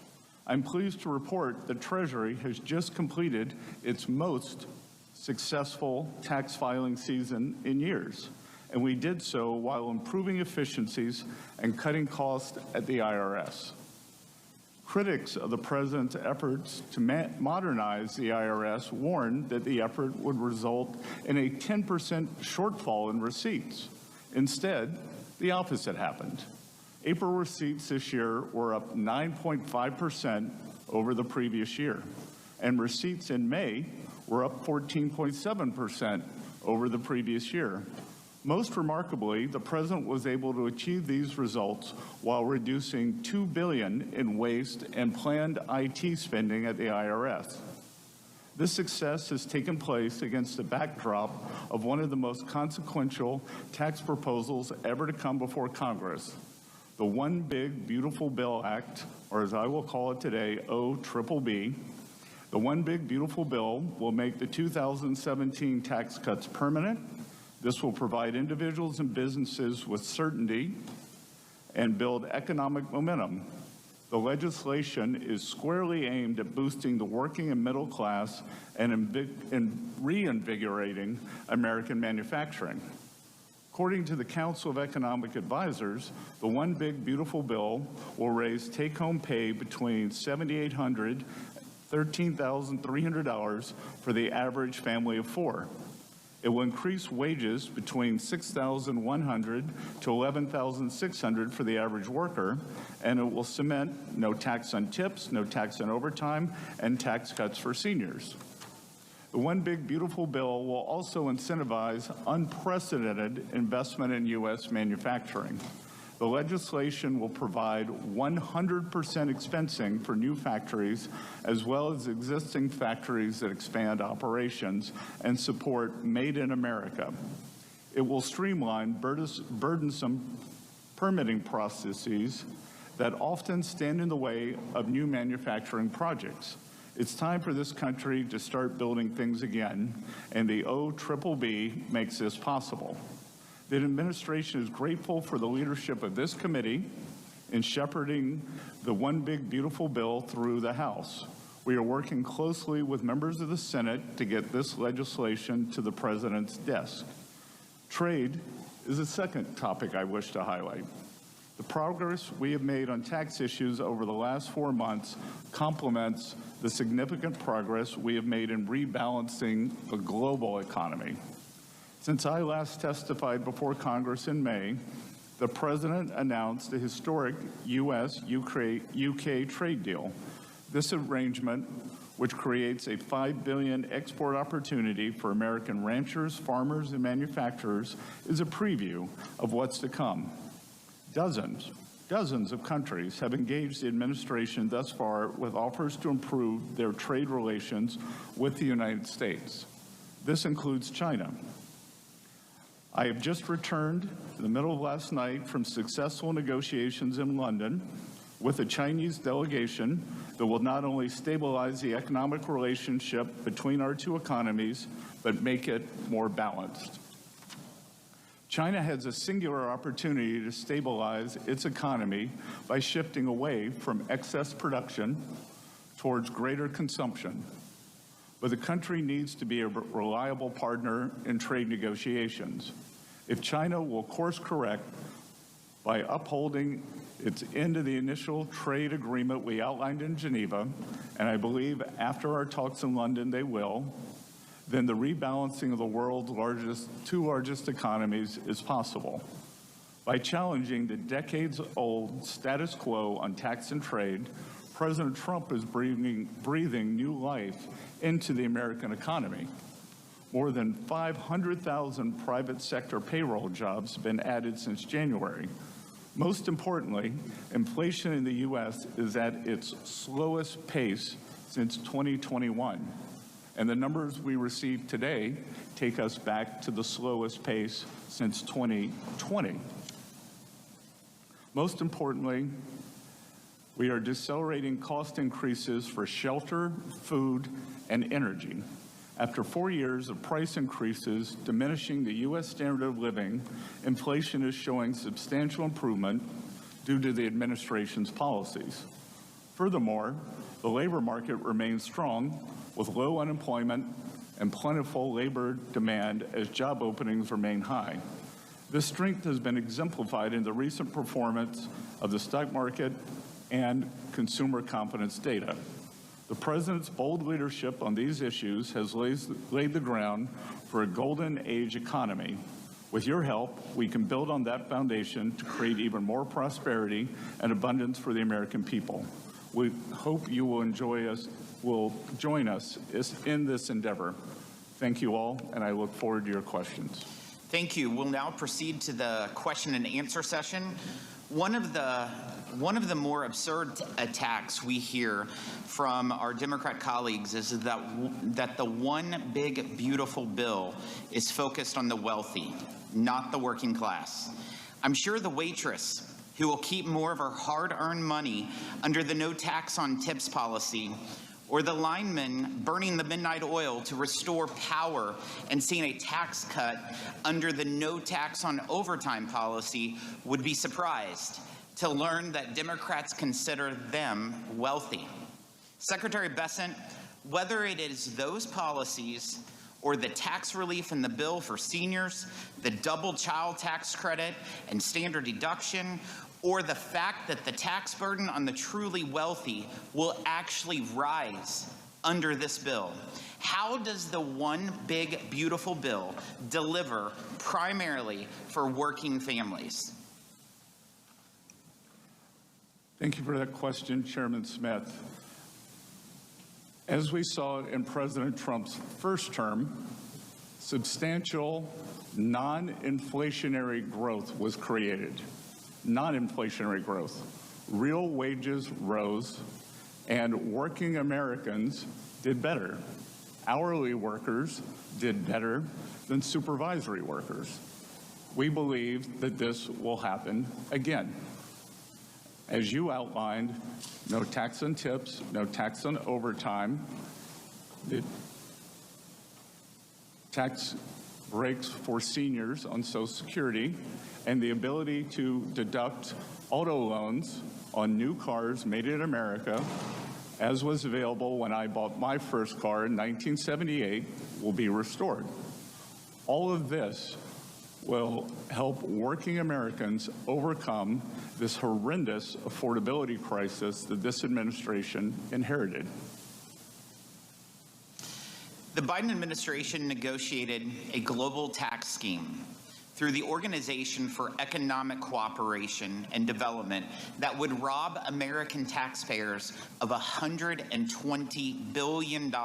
I'm pleased to report that Treasury has just completed its most successful tax filing season in years, and we did so while improving efficiencies and cutting costs at the IRS. Critics of the president's efforts to modernize the IRS warned that the effort would result in a 10% shortfall in receipts. Instead, the opposite happened. April receipts this year were up 9.5% over the previous year, and receipts in May were up 14.7% over the previous year. Most remarkably, the president was able to achieve these results while reducing $2 billion in waste and planned IT spending at the IRS. This success has taken place against the backdrop of one of the most consequential tax proposals ever to come before Congress, the One Big Beautiful Bill Act, or as I will call it today, OBBB. The One Big Beautiful Bill will make the 2017 tax cuts permanent. This will provide individuals and businesses with certainty and build economic momentum. The legislation is squarely aimed at boosting the working and middle class and reinvigorating American manufacturing. According to the Council of Economic Advisors, the One Big Beautiful Bill will raise take-home pay between $7,800 and $13,300 for the average family of four. It will increase wages between $6,100 to $11,600 for the average worker, and it will cement no tax on tips, no tax on overtime, and tax cuts for seniors. The One Big Beautiful Bill will also incentivize unprecedented investment in U.S. manufacturing. The legislation will provide 100% expensing for new factories, as well as existing factories that expand operations and support Made in America. It will streamline burdensome permitting processes that often stand in the way of new manufacturing projects. It's time for this country to start building things again, and the OBBB makes this possible. The administration is grateful for the leadership of this committee in shepherding the One Big Beautiful Bill through the House. We are working closely with members of the Senate to get this legislation to the president's desk. Trade is the second topic I wish to highlight. The progress we have made on tax issues over the last 4 months complements the significant progress we have made in rebalancing the global economy. Since I last testified before Congress in May, the President announced a historic U.S.-UK trade deal. This arrangement, which creates a $5 billion export opportunity for American ranchers, farmers, and manufacturers, is a preview of what's to come. Dozens of countries have engaged the administration thus far with offers to improve their trade relations with the United States. This includes China. I have just returned in the middle of last night from successful negotiations in London with a Chinese delegation that will not only stabilize the economic relationship between our two economies, but make it more balanced. China has a singular opportunity to stabilize its economy by shifting away from excess production towards greater consumption. But the country needs to be a reliable partner in trade negotiations. If China will course correct by upholding its end of the initial trade agreement we outlined in Geneva, and I believe after our talks in London they will, then the rebalancing of the world's two largest economies is possible. By challenging the decades-old status quo on tax and trade, President Trump is breathing new life into the American economy. More than 500,000 private sector payroll jobs have been added since January. Most importantly, inflation in the U.S. is at its slowest pace since 2021. And the numbers we received today take us back to the slowest pace since 2020. Most importantly, we are decelerating cost increases for shelter, food, and energy. After 4 years of price increases diminishing the U.S. standard of living, inflation is showing substantial improvement due to the administration's policies. Furthermore, the labor market remains strong with low unemployment and plentiful labor demand as job openings remain high. This strength has been exemplified in the recent performance of the stock market and consumer confidence data. The President's bold leadership on these issues has laid the ground for a golden age economy. With your help, we can build on that foundation to create even more prosperity and abundance for the American people. We hope you will join us in this endeavor. Thank you all, and I look forward to your questions. Thank you. We'll now proceed to the question and answer session. One of the more absurd attacks we hear from our Democrat colleagues is that the one big beautiful bill is focused on the wealthy, not the working class. I'm sure the waitress who will keep more of her hard-earned money under the no tax on tips policy, or the lineman burning the midnight oil to restore power and seeing a tax cut under the no tax on overtime policy would be surprised to learn that Democrats consider them wealthy. Secretary Bessent, whether it is those policies or the tax relief in the bill for seniors, the double child tax credit and standard deduction, or the fact that the tax burden on the truly wealthy will actually rise under this bill, how does the one big beautiful bill deliver primarily for working families? Thank you for that question, Chairman Smith. As we saw in President Trump's first term, substantial non-inflationary growth was created. Non-inflationary growth. Real wages rose, and working Americans did better. Hourly workers did better than supervisory workers. We believe that this will happen again. As you outlined, no tax on tips, no tax on overtime, the tax breaks for seniors on Social Security, and the ability to deduct auto loans on new cars made in America, as was available when I bought my first car in 1978, will be restored. All of this will help working Americans overcome this horrendous affordability crisis that this administration inherited. The Biden administration negotiated a global tax scheme through the Organization for Economic Cooperation and Development that would rob American taxpayers of $120 billion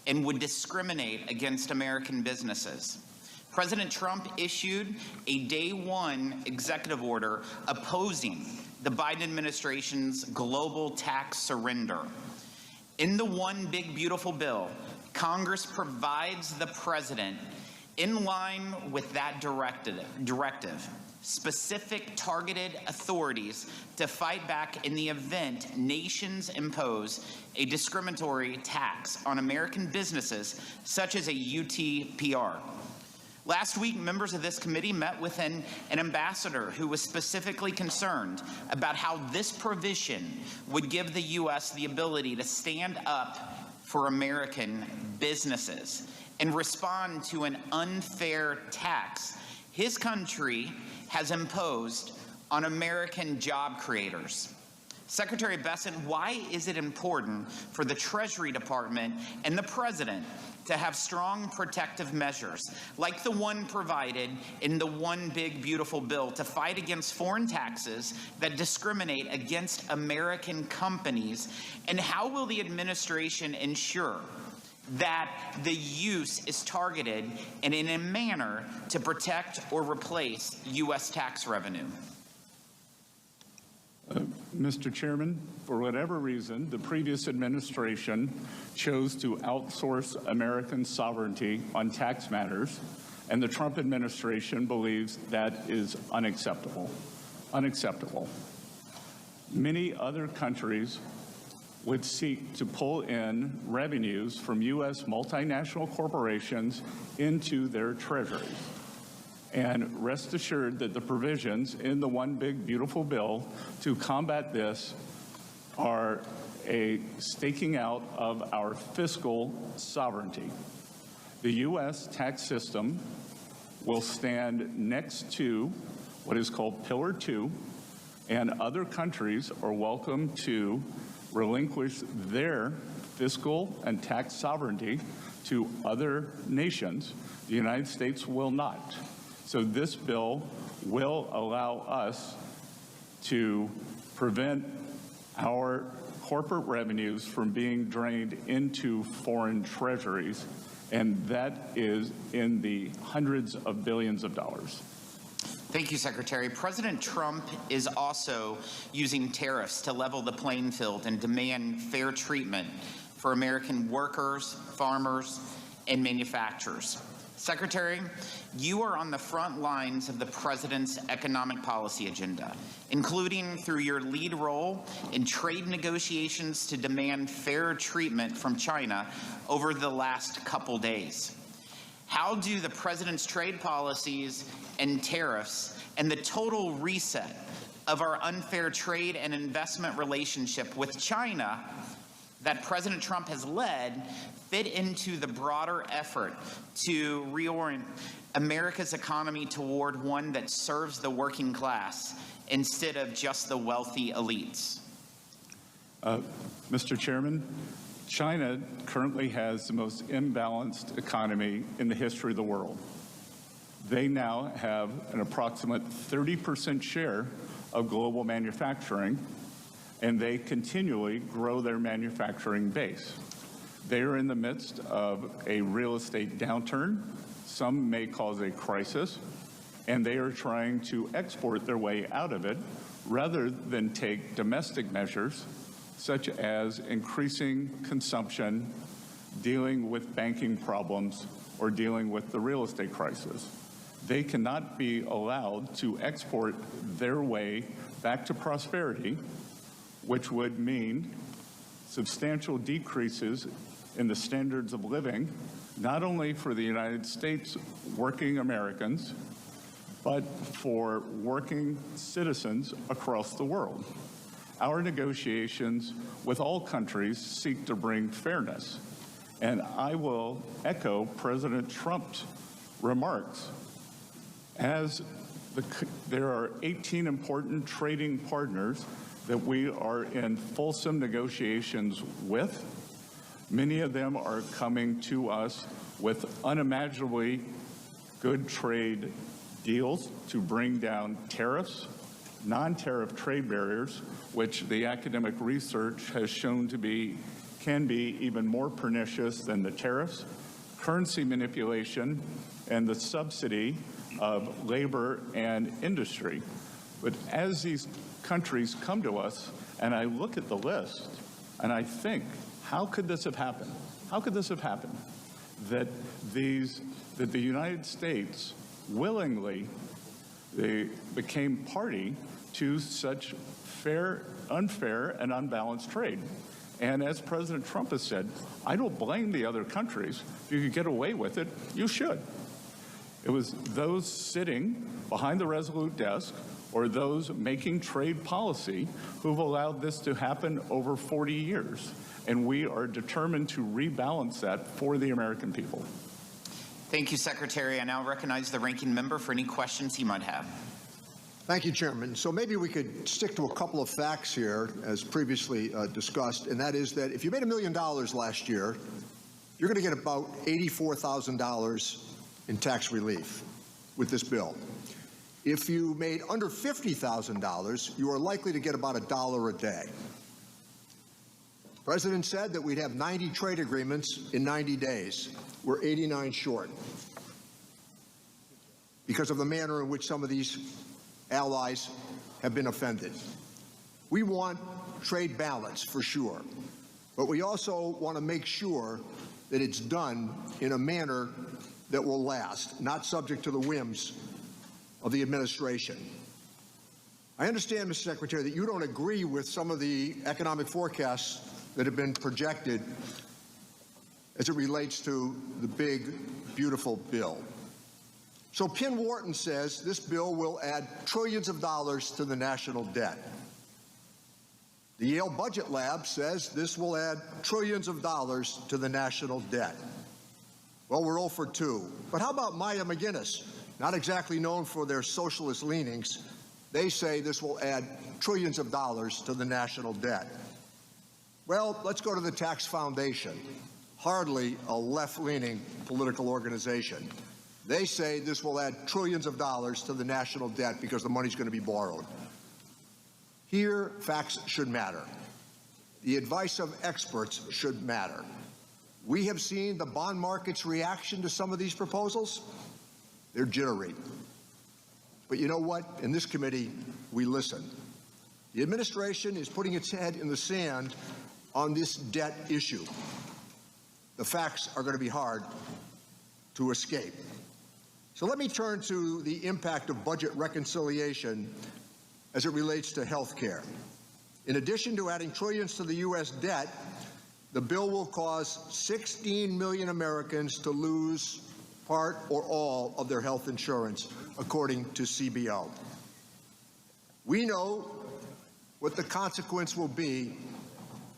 and would discriminate against American businesses. President Trump issued a day one executive order opposing the Biden administration's global tax surrender. In the one big beautiful bill, Congress provides the president, in line with that directive, specific targeted authorities to fight back in the event nations impose a discriminatory tax on American businesses, such as a UTPR. Last week, members of this committee met with an ambassador who was specifically concerned about how this provision would give the U.S. the ability to stand up for American businesses and respond to an unfair tax his country has imposed on American job creators. Secretary Bessent, why is it important for the Treasury Department and the President to have strong protective measures, like the one provided in the One Big Beautiful Bill to fight against foreign taxes that discriminate against American companies? And how will the administration ensure that the use is targeted and in a manner to protect or replace U.S. tax revenue? Mr. Chairman, for whatever reason, the previous administration chose to outsource American sovereignty on tax matters, and the Trump administration believes that is unacceptable. Unacceptable. Many other countries would seek to pull in revenues from U.S. multinational corporations into their treasuries. And rest assured that the provisions in the One Big Beautiful Bill to combat this are a staking out of our fiscal sovereignty. The U.S. tax system will stand next to what is called Pillar 2, and other countries are welcome to relinquish their fiscal and tax sovereignty to other nations. The United States will not. So this bill will allow us to prevent our corporate revenues from being drained into foreign treasuries, and that is in the hundreds of billions of dollars. Thank you, Secretary. President Trump is also using tariffs to level the playing field and demand fair treatment for American workers, farmers, and manufacturers. Secretary, you are on the front lines of the president's economic policy agenda, including through your lead role in trade negotiations to demand fair treatment from China over the last couple days. How do the president's trade policies and tariffs and the total reset of our unfair trade and investment relationship with China that President Trump has led fit into the broader effort to reorient America's economy toward one that serves the working class instead of just the wealthy elites? Mr. Chairman, China currently has the most imbalanced economy in the history of the world. They now have an approximate 30% share of global manufacturing, and they continually grow their manufacturing base. They are in the midst of a real estate downturn. Some may cause a crisis, and they are trying to export their way out of it rather than take domestic measures such as increasing consumption, dealing with banking problems, or dealing with the real estate crisis. They cannot be allowed to export their way back to prosperity, which would mean substantial decreases in the standards of living, not only for the United States working Americans, but for working citizens across the world. Our negotiations with all countries seek to bring fairness, and I will echo President Trump's remarks. As there are 18 important trading partners that we are in fulsome negotiations with. Many of them are coming to us with unimaginably good trade deals to bring down tariffs, non-tariff trade barriers, which the academic research has shown to be can be even more pernicious than the tariffs, currency manipulation, and the subsidy of labor and industry. But as these countries come to us, and I look at the list, and I think, how could this have happened? How could this have happened? That the United States willingly became party to such unfair, and unbalanced trade. And as President Trump has said, I don't blame the other countries. If you could get away with it, you should. It was those sitting behind the Resolute desk or those making trade policy who've allowed this to happen over 40 years. And we are determined to rebalance that for the American people. Thank you, Secretary. I now recognize the ranking member for any questions he might have. Thank you, Chairman. So maybe we could stick to a couple of facts here, as previously discussed, and that is that if you made $1 million last year, you're going to get about $84,000 in tax relief with this bill. If you made under $50,000, you are likely to get about $1 a day. The President said that we'd have 90 trade agreements in 90 days. We're 89 short because of the manner in which some of these allies have been offended. We want trade balance for sure, but we also want to make sure that it's done in a manner that will last, not subject to the whims of the administration. I understand, Mr. Secretary, that you don't agree with some of the economic forecasts that have been projected as it relates to the big, beautiful bill. So Penn Wharton says this bill will add trillions of dollars to the national debt. The Yale Budget Lab says this will add trillions of dollars to the national debt. Well, we're 0 for 2. But how about Maya McGinnis? Not exactly known for their socialist leanings. They say this will add trillions of dollars to the national debt. Well, let's go to the Tax Foundation, hardly a left-leaning political organization. They say this will add trillions of dollars to the national debt because the money's going to be borrowed. Here, facts should matter. The advice of experts should matter. We have seen the bond market's reaction to some of these proposals. They're jittery. But you know what? In this committee, we listen. The administration is putting its head in the sand on this debt issue. The facts are going to be hard to escape. So let me turn to the impact of budget reconciliation as it relates to health care. In addition to adding trillions to the U.S. debt, the bill will cause 16 million Americans to lose part or all of their health insurance, according to CBO. We know what the consequence will be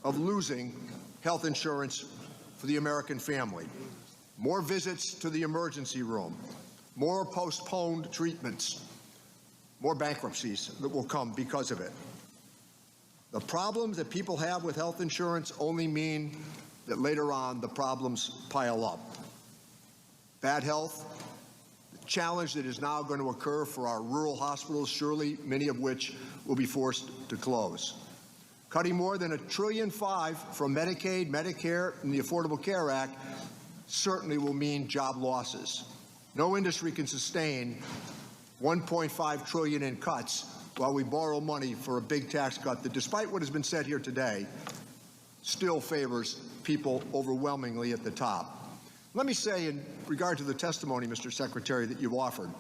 of losing health insurance for the American family. More visits to the emergency room, more postponed treatments, more bankruptcies that will come because of it. The problems that people have with health insurance only mean that later on the problems pile up. Bad health, the challenge that is now going to occur for our rural hospitals, surely many of which will be forced to close. Cutting more than $1.5 trillion from Medicaid, Medicare, and the Affordable Care Act certainly will mean job losses. No industry can sustain $1.5 trillion in cuts while we borrow money for a big tax cut that, despite what has been said here today, still favors people overwhelmingly at the top. Let me say, in regard to the testimony, Mr. Secretary, that you've offered,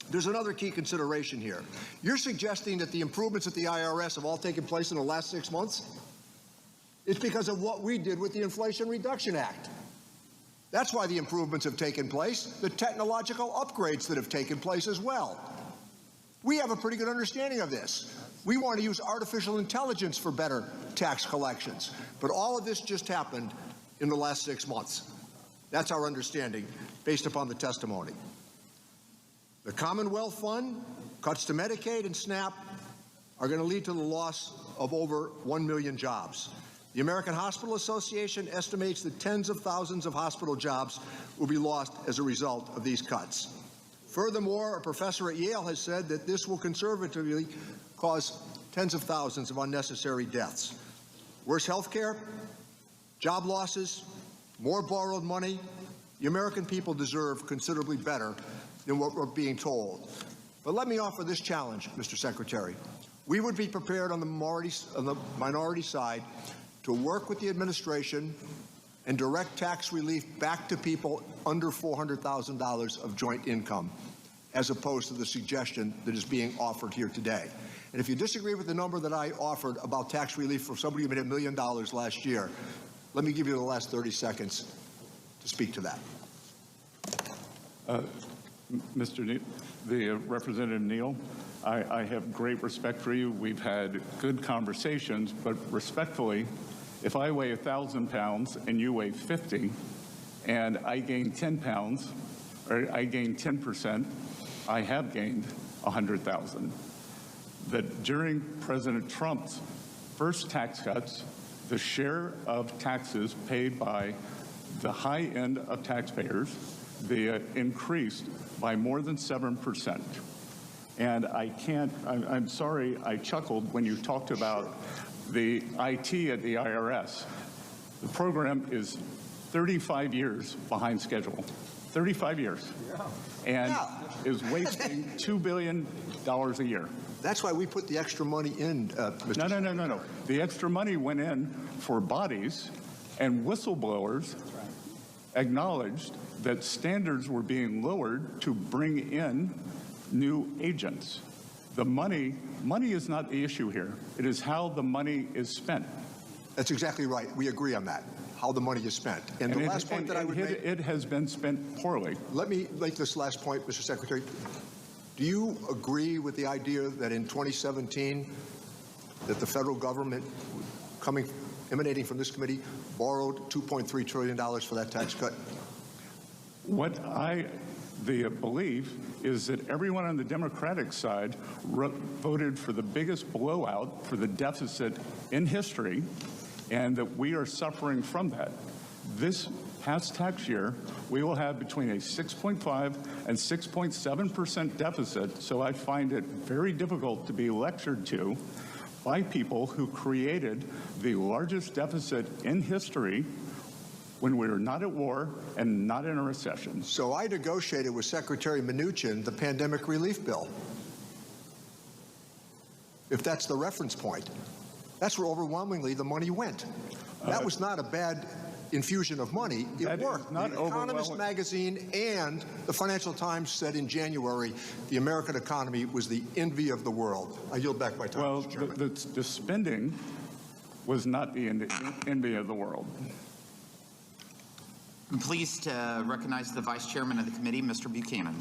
there's another key consideration here. You're suggesting that the improvements at the IRS have all taken place in the last 6 months? It's because of what we did with the Inflation Reduction Act. That's why the improvements have taken place, the technological upgrades that have taken place as well. We have a pretty good understanding of this. We want to use artificial intelligence for better tax collections. But all of this just happened in the last 6 months. That's our understanding based upon the testimony. The Commonwealth Fund, cuts to Medicaid and SNAP are going to lead to the loss of over 1 million jobs. The American Hospital Association estimates that tens of thousands of hospital jobs will be lost as a result of these cuts. Furthermore, a professor at Yale has said that this will conservatively cause tens of thousands of unnecessary deaths. Worse health care, job losses, more borrowed money. The American people deserve considerably better than what we're being told. But let me offer this challenge, Mr. Secretary. We would be prepared on the minority side to work with the administration and direct tax relief back to people under $400,000 of joint income, as opposed to the suggestion that is being offered here today. And if you disagree with the number that I offered about tax relief for somebody who made $1 million last year, let me give you the last 30 seconds to speak to that. Representative Neal, I have great respect for you. We've had good conversations, but respectfully, if I weigh 1,000 pounds and you weigh 50, and I gain 10 pounds, or I gain 10%, I have gained 100,000. That during President Trump's first tax cuts, the share of taxes paid by the high end of taxpayers, the increased by more than 7%. And I'm sorry, I chuckled when you talked about the IT at the IRS. The program is 35 years behind schedule. 35 years. And is wasting $2 billion a year. That's why we put the extra money in, Mr. No. The extra money went in for bodies, and whistleblowers acknowledged that standards were being lowered to bring in new agents. The money is not the issue here. It is how the money is spent. That's exactly right. We agree on that, how the money is spent. And the last point that I would make... It has been spent poorly. Let me make this last point, Mr. Secretary. Do you agree with the idea that in 2017, that the federal government, emanating from this committee, borrowed $2.3 trillion for that tax cut? The belief is that everyone on the Democratic side voted for the biggest blowout for the deficit in history, and that we are suffering from that. This past tax year, we will have between a 6.5 and 6.7% deficit, so I find it very difficult to be lectured to by people who created the largest deficit in history when we were not at war and not in a recession. So I negotiated with Secretary Mnuchin the pandemic relief bill. If that's the reference point, that's where overwhelmingly the money went. That was not a bad infusion of money. It worked. The Economist magazine and the Financial Times said in January the American economy was the envy of the world. I yield back my time, Mr. Chairman. The spending was not the envy of the world. I'm pleased to recognize the Vice Chairman of the committee, Mr. Buchanan.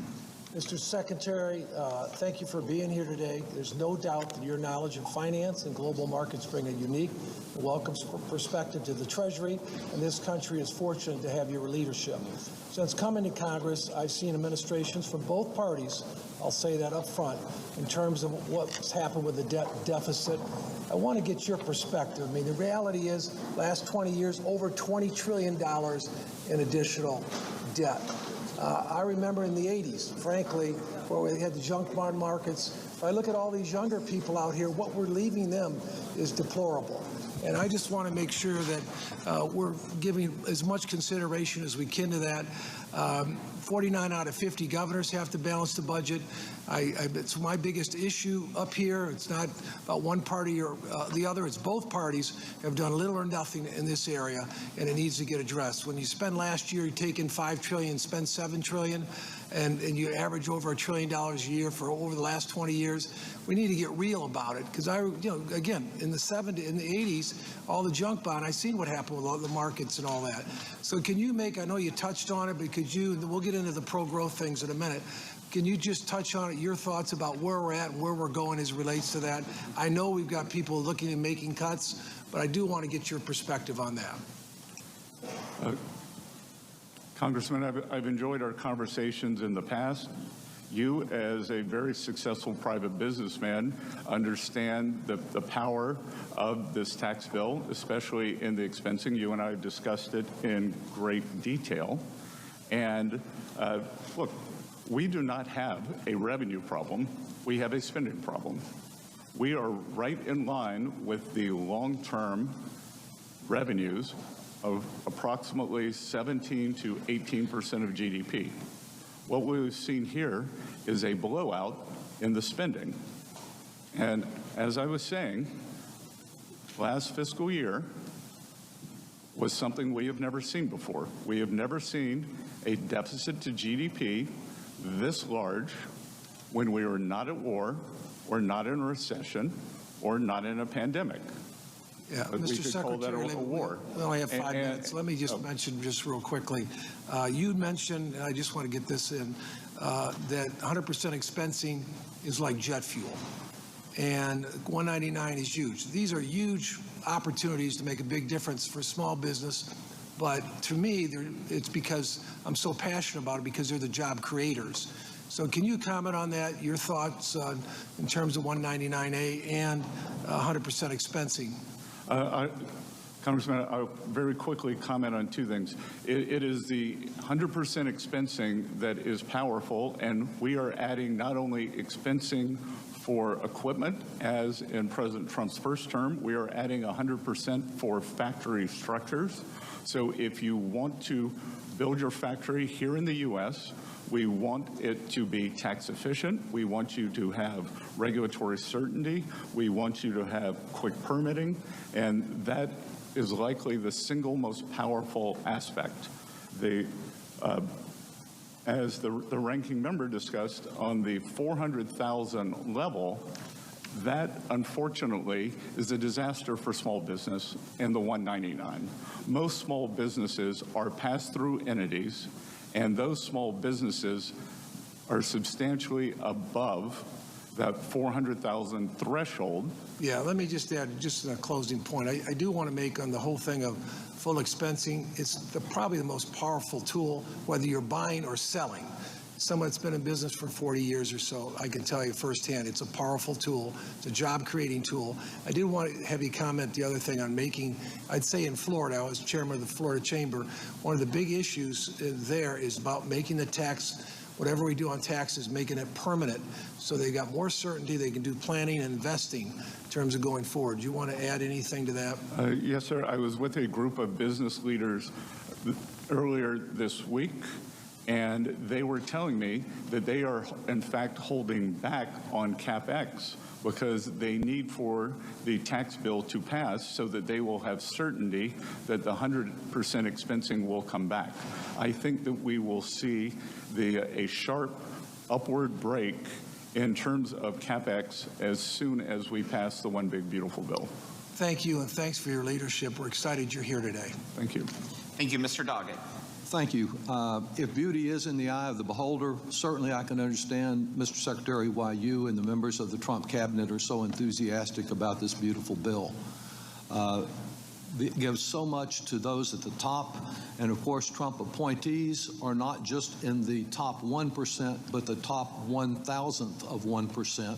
Mr. Secretary, thank you for being here today. There's no doubt that your knowledge of finance and global markets bring a unique and welcome perspective to the Treasury, and this country is fortunate to have your leadership. Since coming to Congress, I've seen administrations from both parties, I'll say that up front, in terms of what's happened with the debt deficit. I want to get your perspective. I mean, the reality is, last 20 years, over $20 trillion in additional debt. I remember in the 80s, frankly, where we had the junk bond markets. If I look at all these younger people out here, what we're leaving them is deplorable. And I just want to make sure that we're giving as much consideration as we can to that. 49 out of 50 governors have to balance the budget. It's my biggest issue up here. It's not about one party or the other. It's both parties have done little or nothing in this area, and it needs to get addressed. When you spend last year, you take in $5 trillion, spend $7 trillion, and you average over $1 trillion a year for over the last 20 years. We need to get real about it, because again, in the 70s, in the 80s, all the junk bond, I've seen what happened with all the markets and all that. So can you make, I know you touched on it, but we'll get into the pro-growth things in a minute. Can you just touch on it, your thoughts about where we're at and where we're going as it relates to that? I know we've got people looking at making cuts, but I do want to get your perspective on that. Congressman, I've enjoyed our conversations in the past. You, as a very successful private businessman, understand the power of this tax bill, especially in the expensing. You and I have discussed it in great detail. And look, we do not have a revenue problem. We have a spending problem. We are right in line with the long-term revenues of approximately 17 to 18% of GDP. What we've seen here is a blowout in the spending. And as I was saying, last fiscal year was something we have never seen before. We have never seen a deficit to GDP this large when we were not at war, or not in a recession, or not in a pandemic. Yeah, but Mr. Secretary, we only have 5 minutes. Let me just mention just real quickly. You mentioned, and I just want to get this in, that 100% expensing is like jet fuel. And 199 is huge. These are huge opportunities to make a big difference for small business. But to me, it's because I'm so passionate about it, because they're the job creators. So can you comment on that, your thoughts in terms of 199A and 100% expensing? Congressman, I'll very quickly comment on two things. It is the 100% expensing that is powerful, and we are adding not only expensing for equipment, as in President Trump's first term, we are adding 100% for factory structures. So if you want to build your factory here in the U.S., we want it to be tax efficient. We want you to have regulatory certainty. We want you to have quick permitting, and that is likely the single most powerful aspect. As the ranking member discussed, on the 400,000 level, that unfortunately is a disaster for small business in the 199. Most small businesses are pass-through entities, and those small businesses are substantially above that 400,000 threshold. Yeah, let me just add just a closing point. I do want to make on the whole thing of full expensing, it's probably the most powerful tool, whether you're buying or selling. Someone that's been in business for 40 years or so, I can tell you firsthand, it's a powerful tool. It's a job-creating tool. I did want to have you comment the other thing on making, I'd say in Florida, I was chairman of the Florida Chamber, one of the big issues there is about making the tax, whatever we do on taxes, making it permanent so they got more certainty, they can do planning and investing in terms of going forward. Do you want to add anything to that? Yes, sir. I was with a group of business leaders earlier this week, and they were telling me that they are, in fact, holding back on CapEx because they need for the tax bill to pass so that they will have certainty that the 100% expensing will come back. I think that we will see a sharp upward break in terms of CapEx as soon as we pass the One Big Beautiful Bill. Thank you, and thanks for your leadership. We're excited you're here today. Thank you. Thank you, Mr. Doggett. Thank you. If beauty is in the eye of the beholder, certainly I can understand, Mr. Secretary, why you and the members of the Trump cabinet are so enthusiastic about this beautiful bill. It gives so much to those at the top, and of course Trump appointees are not just in the top 1%, but the top 1,000th of 1%.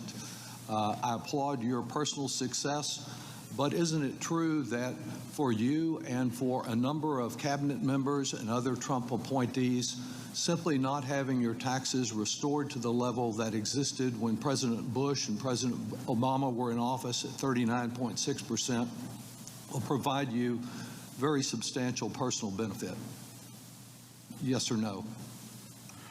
I applaud your personal success, but isn't it true that for you and for a number of cabinet members and other Trump appointees, simply not having your taxes restored to the level that existed when President Bush and President Obama were in office at 39.6% will provide you very substantial personal benefit? Yes or no?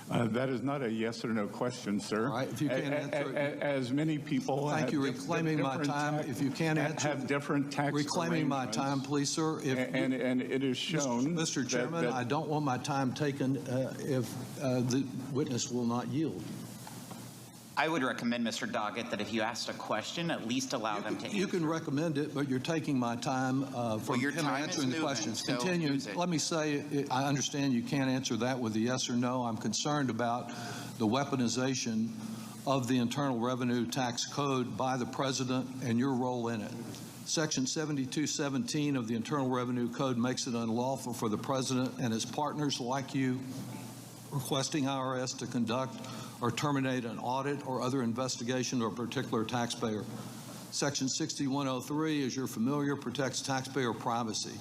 That is not a yes or no question, sir. All right, if you can't answer it. As many people Thank you. Reclaiming my time. If you can't answer. Have different tax reclaiming my time, please, sir. And it is shown. Mr. Chairman, I don't want my time taken if the witness will not yield. I would recommend, Mr. Doggett, that if you asked a question, at least allow them to answer. You can recommend it, but you're taking my time from your time answering the questions. So Continue. Let me say, I understand you can't answer that with a yes or no. I'm concerned about the weaponization of the Internal Revenue Tax Code by the President and your role in it. Section 7217 of the Internal Revenue Code makes it unlawful for the President and his partners like you requesting IRS to conduct or terminate an audit or other investigation of a particular taxpayer. Section 6103, as you're familiar, protects taxpayer privacy.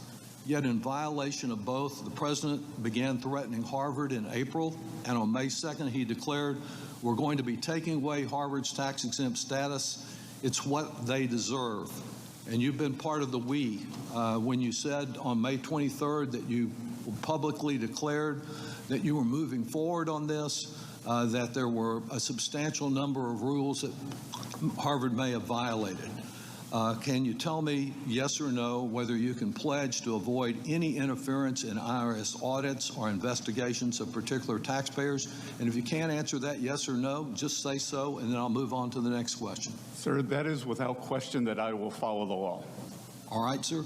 Yet in violation of both, the President began threatening Harvard in April, and on May 2nd, he declared, we're going to be taking away Harvard's tax-exempt status. It's what they deserve. And you've been part of the we when you said on May 23rd that you publicly declared that you were moving forward on this, that there were a substantial number of rules that Harvard may have violated. Can you tell me, yes or no, whether you can pledge to avoid any interference in IRS audits or investigations of particular taxpayers? And if you can't answer that yes or no, just say so, and then I'll move on to the next question. Sir, that is without question that I will follow the law. All right, sir.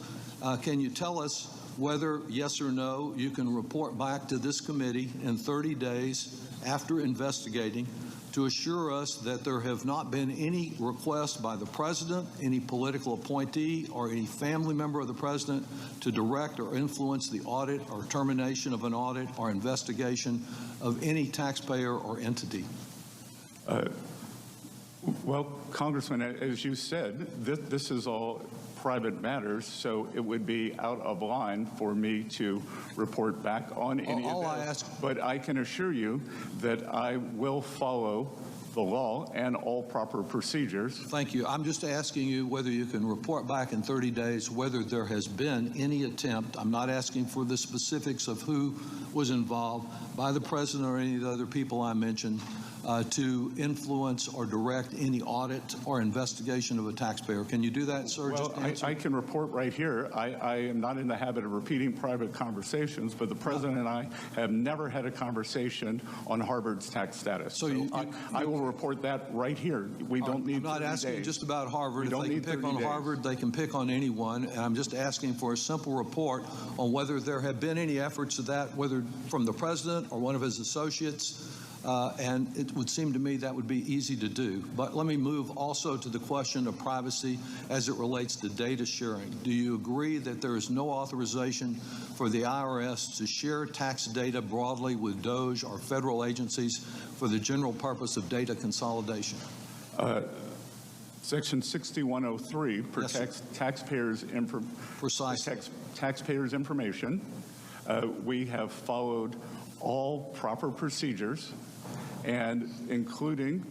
Can you tell us whether, yes or no, you can report back to this committee in 30 days after investigating to assure us that there have not been any request by the President, any political appointee, or any family member of the President to direct or influence the audit or termination of an audit or investigation of any taxpayer or entity? Well, Congressman, as you said, this is all private matters, so it would be out of line for me to report back on any of that. But I can assure you that I will follow the law and all proper procedures. Thank you. I'm just asking you whether you can report back in 30 days whether there has been any attempt, I'm not asking for the specifics of who was involved, by the president or any of the other people I mentioned, to influence or direct any audit or investigation of a taxpayer. Can you do that, sir? Well, I can report right here. I am not in the habit of repeating private conversations, but the president and I have never had a conversation on Harvard's tax status. So, I will report that right here. We don't need 30 days. I'm not asking just about Harvard. If they can pick on Harvard, they can pick on anyone. And I'm just asking for a simple report on whether there have been any efforts of that, whether from the president or one of his associates. And it would seem to me that would be easy to do. But let me move also to the question of privacy as it relates to data sharing. Do you agree that there is no authorization for the IRS to share tax data broadly with DOJ or federal agencies for the general purpose of data consolidation? Section 6103 protects taxpayers' information. We have followed all proper procedures, and including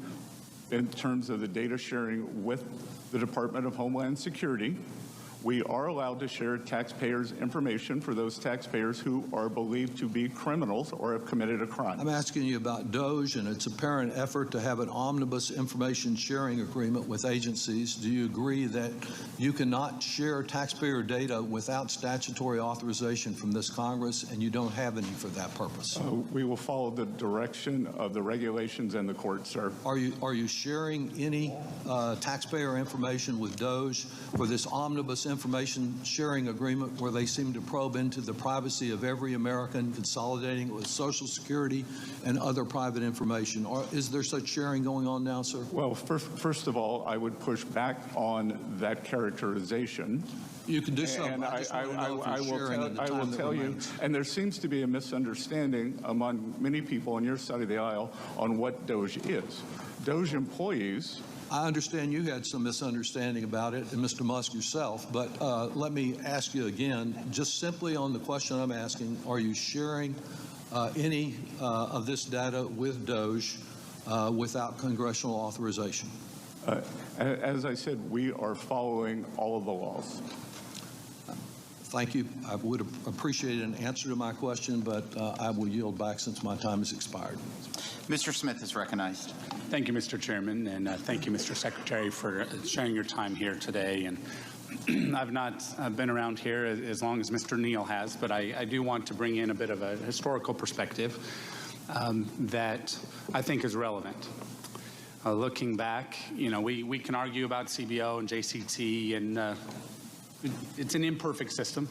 in terms of the data sharing with the Department of Homeland Security. We are allowed to share taxpayers' information for those taxpayers who are believed to be criminals or have committed a crime. I'm asking you about DOJ and its apparent effort to have an omnibus information sharing agreement with agencies. Do you agree that you cannot share taxpayer data without statutory authorization from this Congress, and you don't have any for that purpose? We will follow the direction of the regulations and the court, sir. Are you sharing any taxpayer information with DOJ for this omnibus information sharing agreement where they seem to probe into the privacy of every American, consolidating it with Social Security and other private information? Or is there such sharing going on now, sir? Well, first of all, I would push back on that characterization. You can do so. And I will tell you, and there seems to be a misunderstanding among many people on your side of the aisle on what DOJ is. DOJ employees. I understand you had some misunderstanding about it, and Mr. Musk yourself, but let me ask you again, just simply on the question I'm asking, are you sharing any of this data with DOJ without congressional authorization? As I said, we are following all of the laws. Thank you. I would appreciate an answer to my question, but I will yield back since my time has expired. Mr. Smith is recognized. Thank you, Mr. Chairman, and thank you, Mr. Secretary, for sharing your time here today. And I've not been around here as long as Mr. Neal has, but I do want to bring in a bit of a historical perspective that I think is relevant. Looking back, you know, we can argue about CBO and JCT, and it's an imperfect system.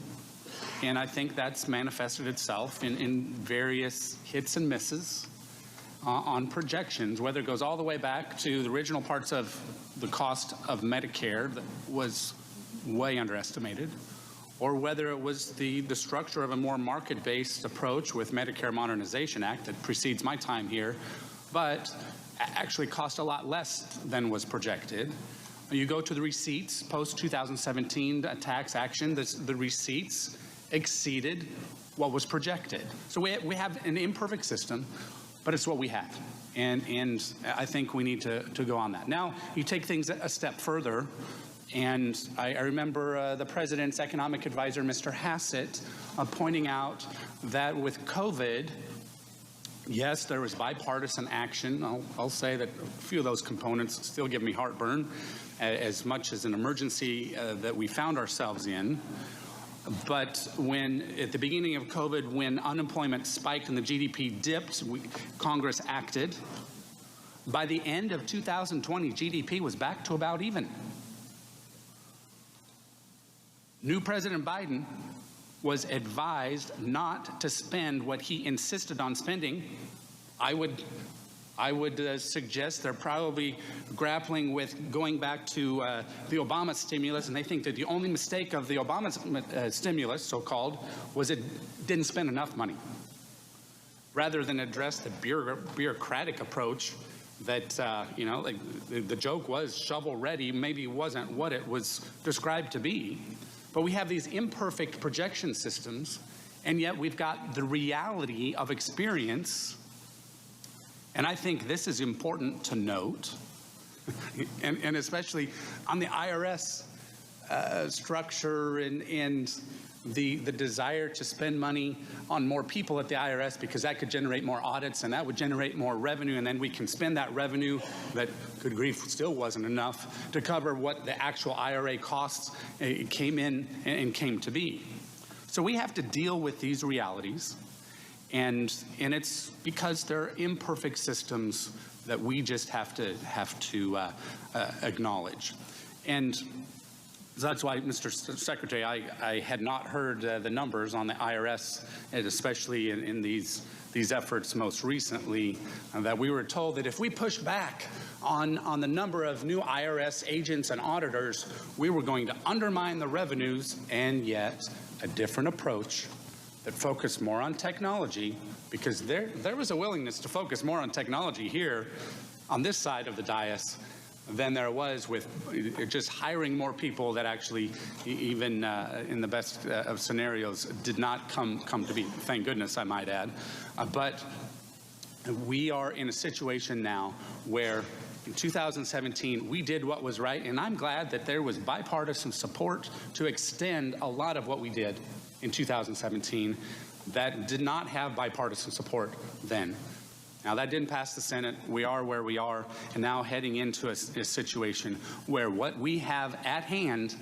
And I think that's manifested itself in various hits and misses on projections, whether it goes all the way back to the original parts of the cost of Medicare that was way underestimated, or whether it was the structure of a more market-based approach with Medicare Modernization Act that precedes my time here, but actually cost a lot less than was projected. You go to the receipts, post-2017 tax action, the receipts exceeded what was projected. So we have an imperfect system, but it's what we have. And I think we need to go on that. Now, you take things a step further, and I remember the president's economic advisor, Mr. Hassett, pointing out that with COVID, yes, there was bipartisan action. I'll say that a few of those components still give me heartburn, as much as an emergency that we found ourselves in. But when, at the beginning of COVID, when unemployment spiked and the GDP dipped, Congress acted. By the end of 2020, GDP was back to about even. New President Biden was advised not to spend what he insisted on spending. I would suggest they're probably grappling with going back to the Obama stimulus, and they think that the only mistake of the Obama stimulus, so-called, was it didn't spend enough money. Rather than address the bureaucratic approach that, like the joke was shovel ready, maybe wasn't what it was described to be. But we have these imperfect projection systems, and yet we've got the reality of experience. And I think this is important to note, and especially on the IRS structure and the desire to spend money on more people at the IRS, because that could generate more audits and that would generate more revenue, and then we can spend that revenue that, good grief, still wasn't enough to cover what the actual IRA costs came in and came to be. So we have to deal with these realities, and it's because they're imperfect systems that we just have to acknowledge. And that's why, Mr. Secretary, I had not heard the numbers on the IRS, and especially in these efforts most recently, that we were told that if we pushed back on the number of new IRS agents and auditors, we were going to undermine the revenues, and yet a different approach that focused more on technology, because there was a willingness to focus more on technology here on this side of the dais than there was with just hiring more people that actually, even in the best of scenarios, did not come to be. Thank goodness, I might add. But we are in a situation now where in 2017, we did what was right, and I'm glad that there was bipartisan support to extend a lot of what we did in 2017 that did not have bipartisan support then. Now, that didn't pass the Senate. We are where we are, and now heading into a situation where what we have at hand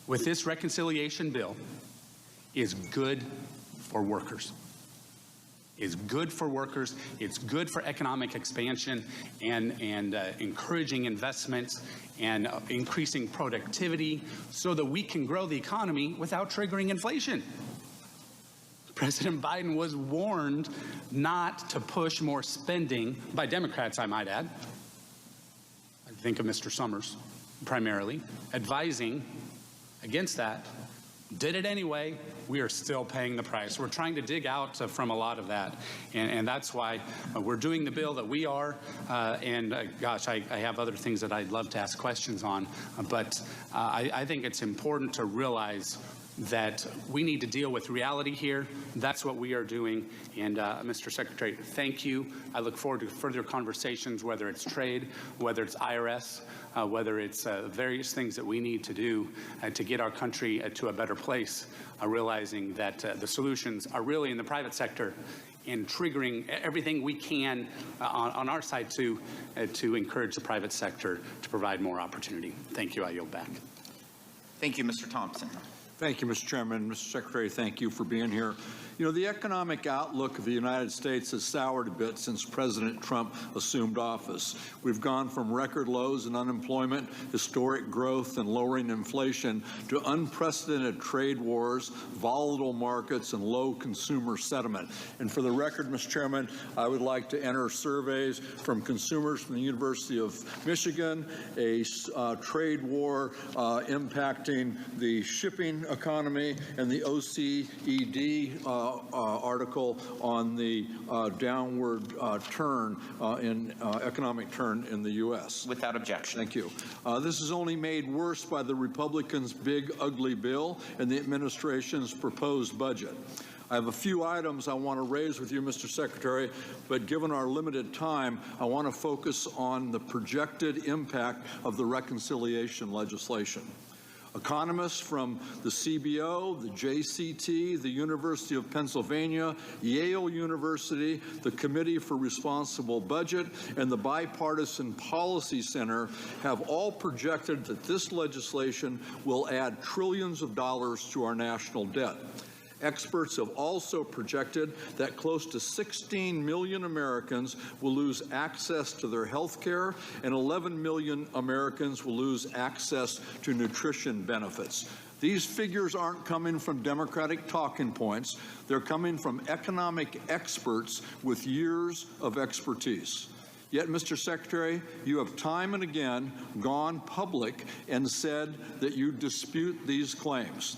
with this reconciliation bill is good for workers. It's good for workers. It's good for economic expansion and encouraging investments and increasing productivity so that we can grow the economy without triggering inflation. President Biden was warned not to push more spending by Democrats, I might add. I think of Mr. Summers primarily, advising against that. Did it anyway. We are still paying the price. We're trying to dig out from a lot of that, and that's why we're doing the bill that we are. Gosh, I have other things that I'd love to ask questions on, but I think it's important to realize that we need to deal with reality here. That's what we are doing. And Mr. Secretary, thank you. I look forward to further conversations, whether it's trade, whether it's IRS, whether it's various things that we need to do to get our country to a better place, realizing that the solutions are really in the private sector, in triggering everything we can on our side to encourage the private sector to provide more opportunity. Thank you. I yield back. Thank you, Mr. Thompson. Thank you, Mr. Chairman. Mr. Secretary, thank you for being here. You know, the economic outlook of the United States has soured a bit since President Trump assumed office. We've gone from record lows in unemployment, historic growth, and lowering inflation to unprecedented trade wars, volatile markets, and low consumer sentiment. And for the record, Mr. Chairman, I would like to enter surveys from consumers from the University of Michigan, a trade war impacting the shipping economy, and the OECD article on the downward turn in economic turn in the U.S. Without objection. Thank you. This is only made worse by the Republicans' big, ugly bill and the administration's proposed budget. I have a few items I want to raise with you, Mr. Secretary, but given our limited time, I want to focus on the projected impact of the reconciliation legislation. Economists from the CBO, the JCT, the University of Pennsylvania, Yale University, the Committee for Responsible Budget, and the Bipartisan Policy Center have all projected that this legislation will add trillions of dollars to our national debt. Experts have also projected that close to 16 million Americans will lose access to their health care, and 11 million Americans will lose access to nutrition benefits. These figures aren't coming from Democratic talking points. They're coming from economic experts with years of expertise. Yet, Mr. Secretary, you have time and again gone public and said that you dispute these claims.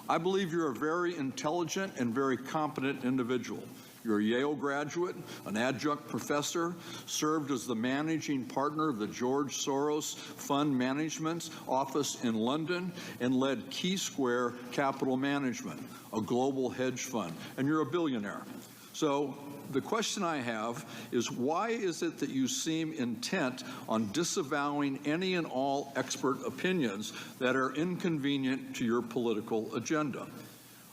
I believe you're a very intelligent and very competent individual. You're a Yale graduate, an adjunct professor, served as the managing partner of the George Soros Fund Management's office in London, and led Key Square Capital Management, a global hedge fund, and you're a billionaire. So the question I have is, why is it that you seem intent on disavowing any and all expert opinions that are inconvenient to your political agenda?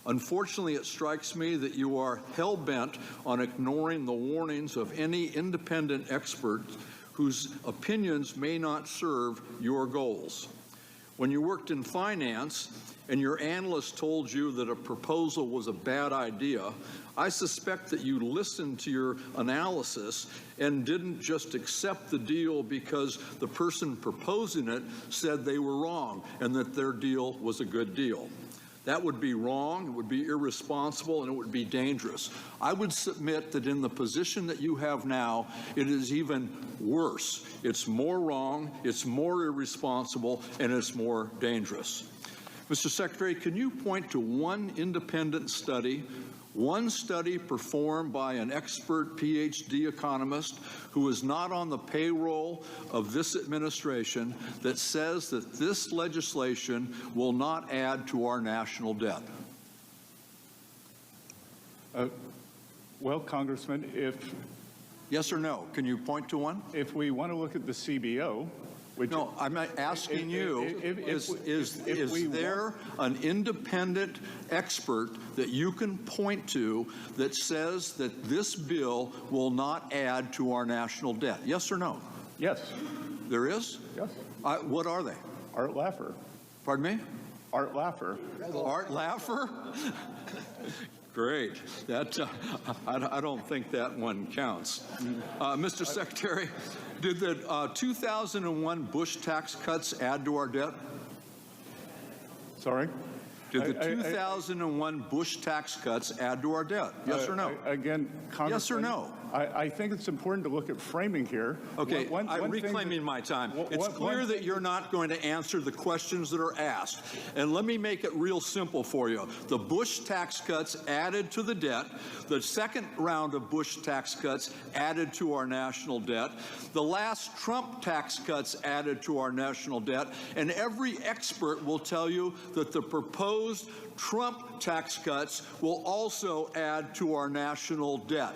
Unfortunately, it strikes me that you are hell-bent on ignoring the warnings of any independent expert whose opinions may not serve your goals. When you worked in finance and your analyst told you that a proposal was a bad idea, I suspect that you listened to your analysis and didn't just accept the deal because the person proposing it said they were wrong and that their deal was a good deal. That would be wrong, it would be irresponsible, and it would be dangerous. I would submit that in the position that you have now, it is even worse. It's more wrong, it's more irresponsible, and it's more dangerous. Mr. Secretary, can you point to one independent study, one study performed by an expert PhD economist who is not on the payroll of this administration, that says that this legislation will not add to our national debt? Well, Congressman, if... Yes or no? Can you point to one? If we want to look at the CBO... No, I'm not asking you, is there an independent expert that you can point to that says that this bill will not add to our national debt? Yes or no? Yes. There is? Yes. What are they? Art Laffer. Pardon me? Art Laffer. Art Laffer? Great. That I don't think that one counts. Mr. Secretary, did the 2001 Bush tax cuts add to our debt? Sorry? Did the 2001 Bush tax cuts add to our debt? Yes or no? Again, Congressman, yes or no? I think it's important to look at framing here. Okay, I'm reclaiming my time. It's clear that you're not going to answer the questions that are asked. And let me make it real simple for you. The Bush tax cuts added to the debt. The second round of Bush tax cuts added to our national debt. The last Trump tax cuts added to our national debt. And every expert will tell you that the proposed Trump tax cuts will also add to our national debt.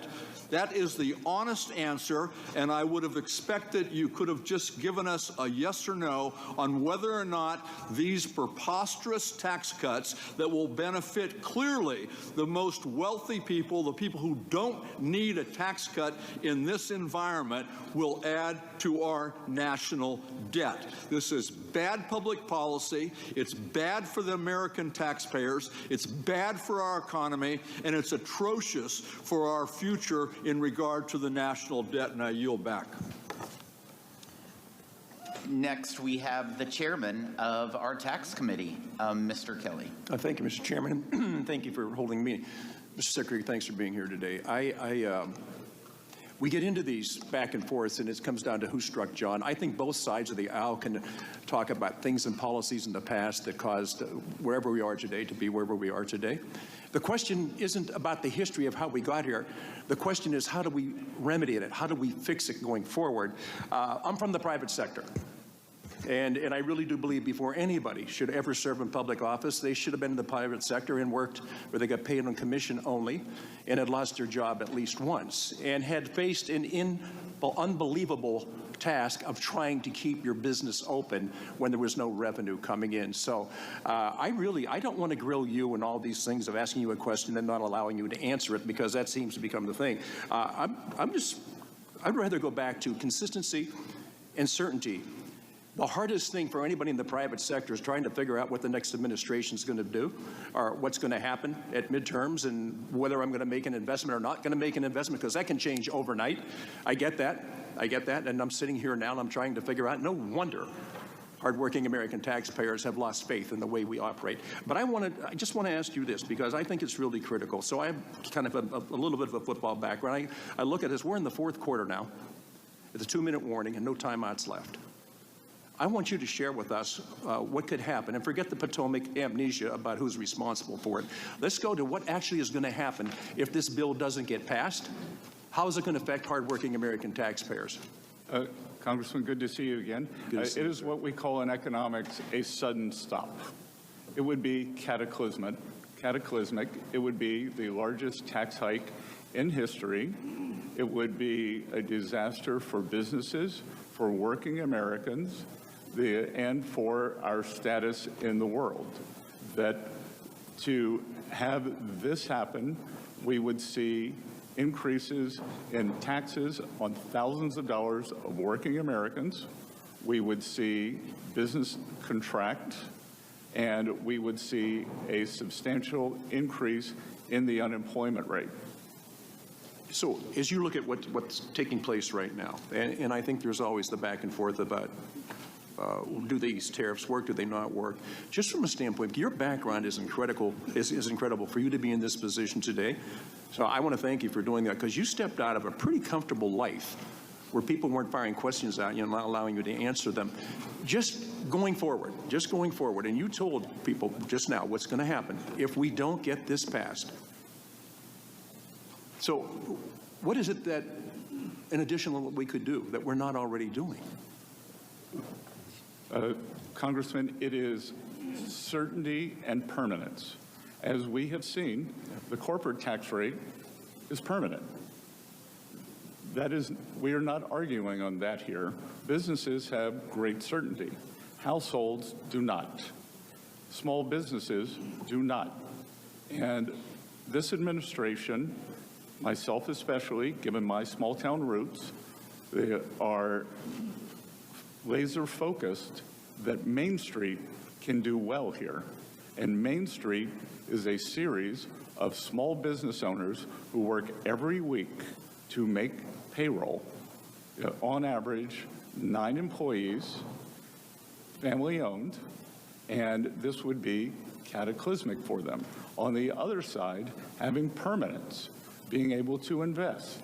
That is the honest answer, and I would have expected you could have just given us a yes or no on whether or not these preposterous tax cuts that will benefit clearly the most wealthy people, the people who don't need a tax cut in this environment, will add to our national debt. This is bad public policy. It's bad for the American taxpayers. It's bad for our economy, and it's atrocious for our future in regard to the national debt, and I yield back. Next, we have the chairman of our tax committee, Mr. Kelly. Thank you, Mr. Chairman. Thank you for holding the meeting. Mr. Secretary, thanks for being here today. We get into these back and forth, and it comes down to who struck John. I think both sides of the aisle can talk about things and policies in the past that caused wherever we are today to be wherever we are today. The question isn't about the history of how we got here. The question is, how do we remedy it? How do we fix it going forward? I'm from the private sector. And I really do believe before anybody should ever serve in public office, they should have been in the private sector and worked where they got paid on commission only and had lost their job at least once and had faced an unbelievable task of trying to keep your business open when there was no revenue coming in. So I don't want to grill you and all these things of asking you a question and not allowing you to answer it, because that seems to become the thing. I'd rather go back to consistency and certainty. The hardest thing for anybody in the private sector is trying to figure out what the next administration is going to do, or what's going to happen at midterms, and whether I'm going to make an investment or not going to make an investment, because that can change overnight. I get that, and I'm sitting here now and I'm trying to figure out, no wonder hardworking American taxpayers have lost faith in the way we operate. But I just want to ask you this, because I think it's really critical. So I have kind of a little bit of a football background. I look at this, we're in the fourth quarter now. It's a 2-minute warning and no timeouts left. I want you to share with us what could happen, and forget the Potomac amnesia about who's responsible for it. Let's go to what actually is going to happen if this bill doesn't get passed. How is it going to affect hardworking American taxpayers? Congressman, good to see you again. It is what we call in economics a sudden stop. It would be cataclysmic. It would be the largest tax hike in history. It would be a disaster for businesses, for working Americans, and for our status in the world. That to have this happen, we would see increases in taxes on thousands of dollars of working Americans. We would see business contract, and we would see a substantial increase in the unemployment rate. So as you look at what's taking place right now, and I think there's always the back and forth about do these tariffs work, do they not work? Just from a standpoint, your background is incredible for you to be in this position today. So I want to thank you for doing that, because you stepped out of a pretty comfortable life where people weren't firing questions at you and not allowing you to answer them. Just going forward, and you told people just now what's going to happen if we don't get this passed. So what is it that, in addition to what we could do, that we're not already doing? Congressman, it is certainty and permanence. As we have seen, the corporate tax rate is permanent. That is, we are not arguing on that here. Businesses have great certainty. Households do not. Small businesses do not. And this administration, myself especially, given my small town roots, they are laser focused that Main Street can do well here. And Main Street is a series of small business owners who work every week to make payroll. On average, 9 employees, family owned, and this would be cataclysmic for them. On the other side, having permanence, being able to invest,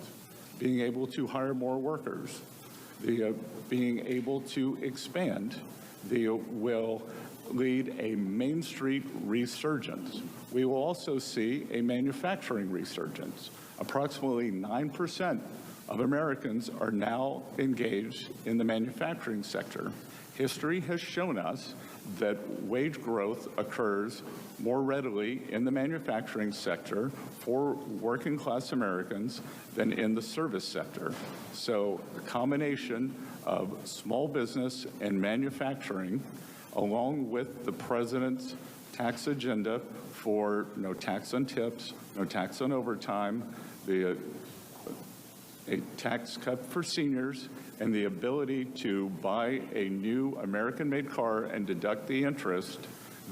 being able to hire more workers, being able to expand, will lead a Main Street resurgence. We will also see a manufacturing resurgence. Approximately 9% of Americans are now engaged in the manufacturing sector. History has shown us that wage growth occurs more readily in the manufacturing sector for working class Americans than in the service sector. So the combination of small business and manufacturing, along with the president's tax agenda for no tax on tips, no tax on overtime, a tax cut for seniors, and the ability to buy a new American-made car and deduct the interest,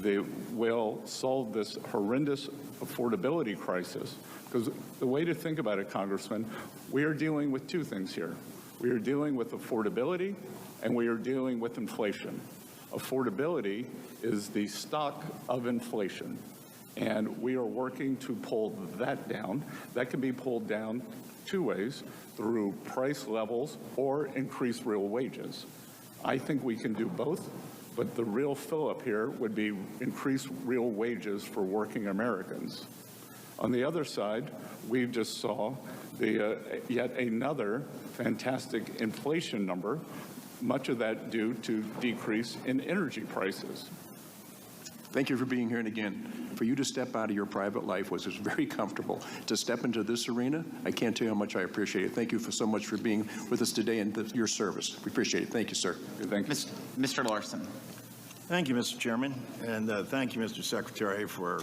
they will solve this horrendous affordability crisis. Because the way to think about it, Congressman, we are dealing with 2 things here. We are dealing with affordability, and we are dealing with inflation. Affordability is the stock of inflation, and we are working to pull that down. That can be pulled down 2 ways, through price levels or increased real wages. I think we can do both, but the real fill-up here would be increased real wages for working Americans. On the other side, we just saw yet another fantastic inflation number, much of that due to decrease in energy prices. Thank you for being here, and again, for you to step out of your private life was very comfortable. To step into this arena, I can't tell you how much I appreciate it. Thank you so much for being with us today and your service. We appreciate it. Thank you, sir. Thank you. Mr. Larson. Thank you, Mr. Chairman, and thank you, Mr. Secretary, for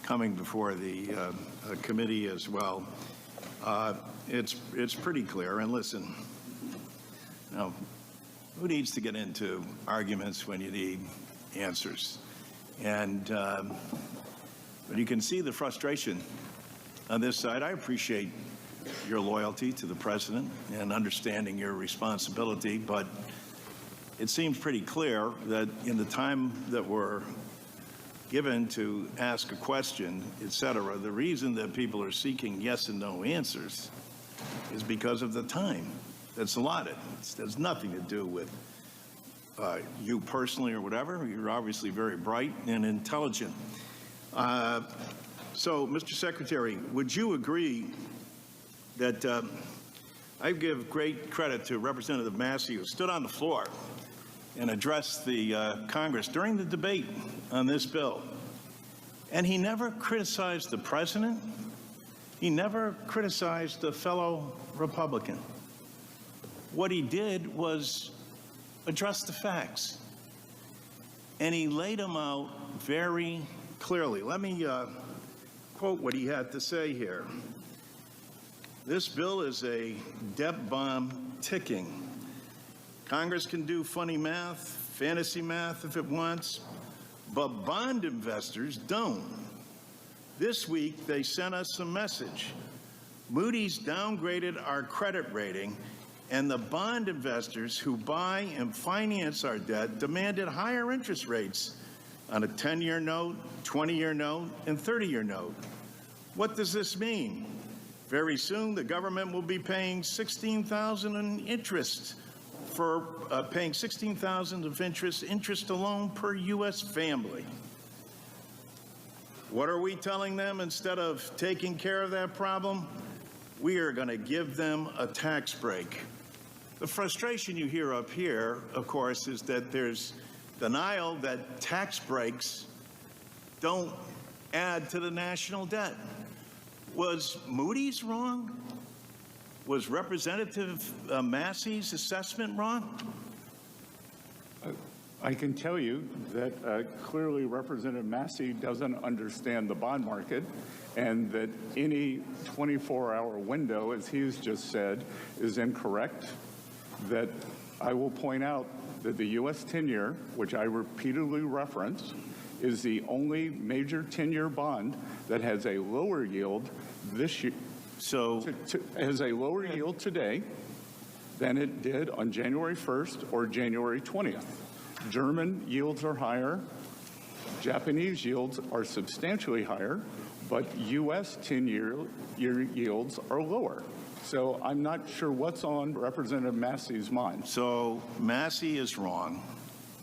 coming before the committee as well. It's pretty clear, and listen, now, who needs to get into arguments when you need answers? But you can see the frustration on this side. I appreciate your loyalty to the president and understanding your responsibility, but it seems pretty clear that in the time that we're given to ask a question, et cetera, the reason that people are seeking yes and no answers is because of the time that's allotted. It has nothing to do with you personally or whatever. You're obviously very bright and intelligent. So, Mr. Secretary, would you agree that I give great credit to Representative Massey, who stood on the floor and addressed the Congress during the debate on this bill, and he never criticized the president. He never criticized a fellow Republican. What he did was address the facts, and he laid them out very clearly. Let me quote what he had to say here. This bill is a debt bomb ticking. Congress can do funny math, fantasy math if it wants, but bond investors don't. This week, they sent us a message. Moody's downgraded our credit rating, and the bond investors who buy and finance our debt demanded higher interest rates on a 10-year note, 20-year note, and 30-year note. What does this mean? Very soon, the government will be paying $16,000 in interest for paying $16,000 of interest alone per U.S. family. What are we telling them? Instead of taking care of that problem, we are going to give them a tax break. The frustration you hear up here, of course, is that there's denial that tax breaks don't add to the national debt. Was Moody's wrong? Was Representative Massey's assessment wrong? I can tell you that clearly Representative Massey doesn't understand the bond market, and that any 24-hour window, as he's just said, is incorrect. That I will point out that the U.S. 10-year, which I repeatedly reference, is the only major 10-year bond that has a lower yield this year. So has a lower yield today than it did on January 1st or January 20th. German yields are higher. Japanese yields are substantially higher, but U.S. 10-year yields are lower. So I'm not sure what's on Representative Massey's mind. So Massey is wrong.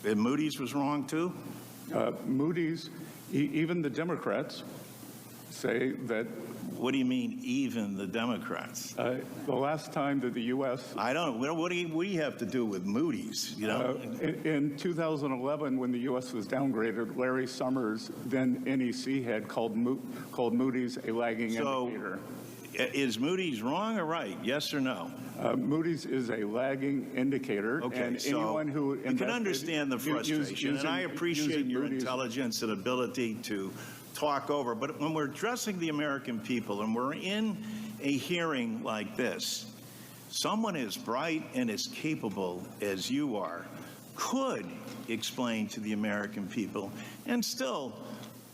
And Moody's was wrong too? Moody's, even the Democrats say that. What do you mean, even the Democrats? The last time that the U.S. I don't know. What do we have to do with Moody's? You know, in 2011, when the U.S. was downgraded, Larry Summers, then NEC head, called Moody's a lagging indicator. Is Moody's wrong or right? Yes or no? Moody's is a lagging indicator. Okay, and so anyone who you can understand the frustration, and I appreciate your Moody's intelligence and ability to talk over. But when we're addressing the American people and we're in a hearing like this, someone as bright and as capable as you are could explain to the American people and still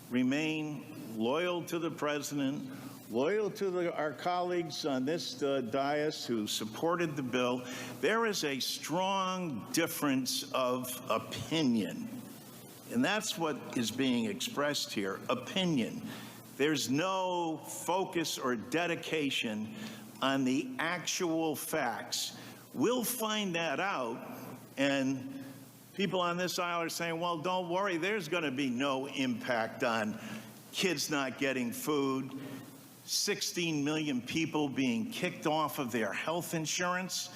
remain loyal to the president, loyal to our colleagues on this dais who supported the bill. There is a strong difference of opinion. And that's what is being expressed here, opinion. There's no focus or dedication on the actual facts. We'll find that out, and people on this aisle are saying, well, don't worry, there's going to be no impact on kids not getting food, 16 million people being kicked off of their health insurance.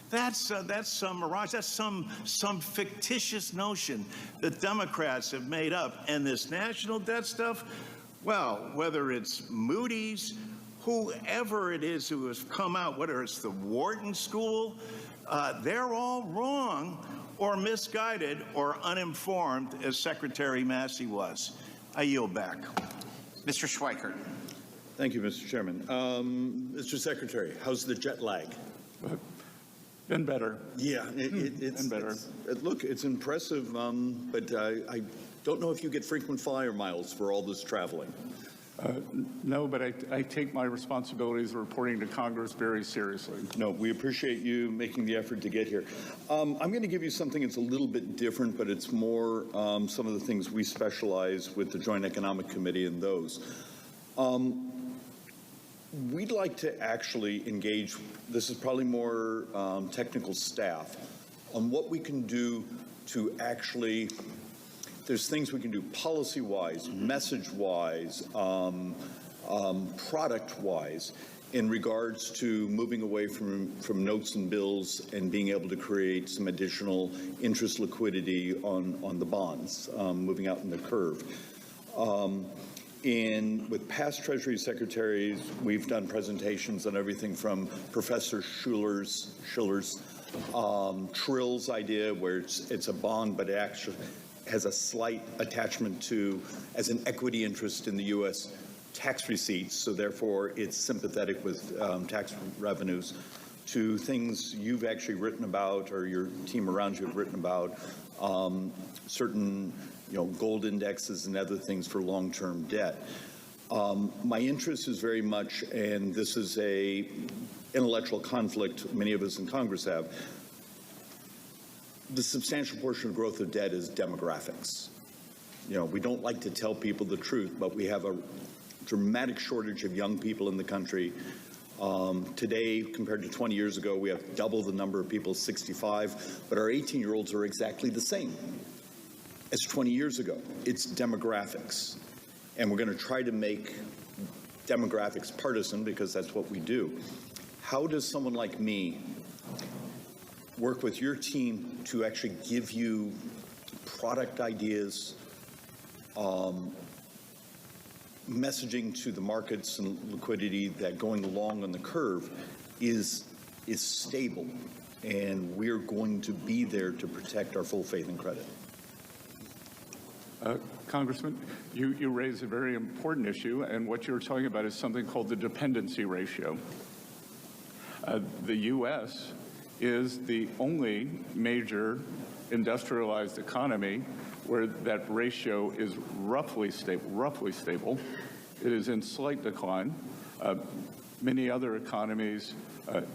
That's some mirage. That's some fictitious notion that Democrats have made up. And this national debt stuff, well, whether it's Moody's, whoever it is who has come out, whether it's the Wharton School, they're all wrong or misguided or uninformed, as Secretary Massey was. I yield back. Mr. Schweikert. Thank you, Mr. Chairman. Mr. Secretary, how's the jet lag? Been better. Yeah, it's been better. Look, it's impressive, but I don't know if you get frequent flyer miles for all this traveling. No, but I take my responsibilities of reporting to Congress very seriously. No, we appreciate you making the effort to get here. I'm going to give you something that's a little bit different, but it's more some of the things we specialize with the Joint Economic Committee and those. We'd like to actually engage, this is probably more technical staff, on what we can do to actually, there's things we can do policy-wise, message-wise, product-wise, in regards to moving away from notes and bills and being able to create some additional interest liquidity on the bonds, moving out in the curve. With past Treasury secretaries, we've done presentations on everything from Professor Schiller's Trill's idea, where it's a bond, but it actually has a slight attachment to as an equity interest in the U.S. tax receipts, so therefore it's sympathetic with tax revenues, to things you've actually written about or your team around you have written about, certain gold indexes and other things for long-term debt. My interest is very much, and this is a intellectual conflict many of us in Congress have, the substantial portion of growth of debt is demographics. We don't like to tell people the truth, but we have a dramatic shortage of young people in the country. Today, compared to 20 years ago, we have double the number of people 65, but our 18-year-olds are exactly the same as 20 years ago. It's demographics. And we're going to try to make demographics partisan because that's what we do. How does someone like me work with your team to actually give you product ideas, messaging to the markets and liquidity that going along on the curve is stable, and we're going to be there to protect our full faith and credit? Congressman, you raise a very important issue, and what you're talking about is something called the dependency ratio. The U.S. is the only major industrialized economy where that ratio is roughly stable. It is in slight decline. Many other economies,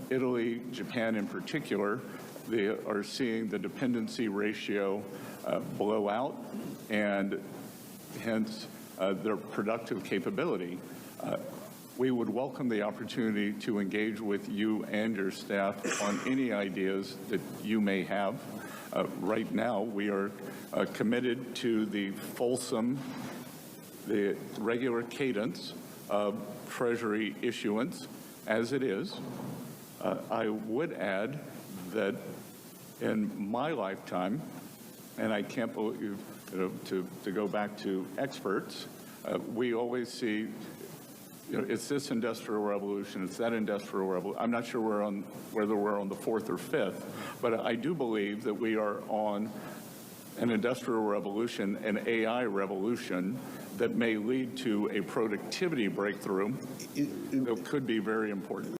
Italy, Japan in particular, they are seeing the dependency ratio blow out, and hence their productive capability. We would welcome the opportunity to engage with you and your staff on any ideas that you may have. Right now, we are committed to the regular cadence of Treasury issuance as it is. I would add that in my lifetime, and I can't believe, to go back to experts, we always see, it's this industrial revolution, it's that industrial revolution. I'm not sure whether we're on the fourth or fifth, but I do believe that we are on an industrial revolution, an AI revolution that may lead to a productivity breakthrough that could be very important.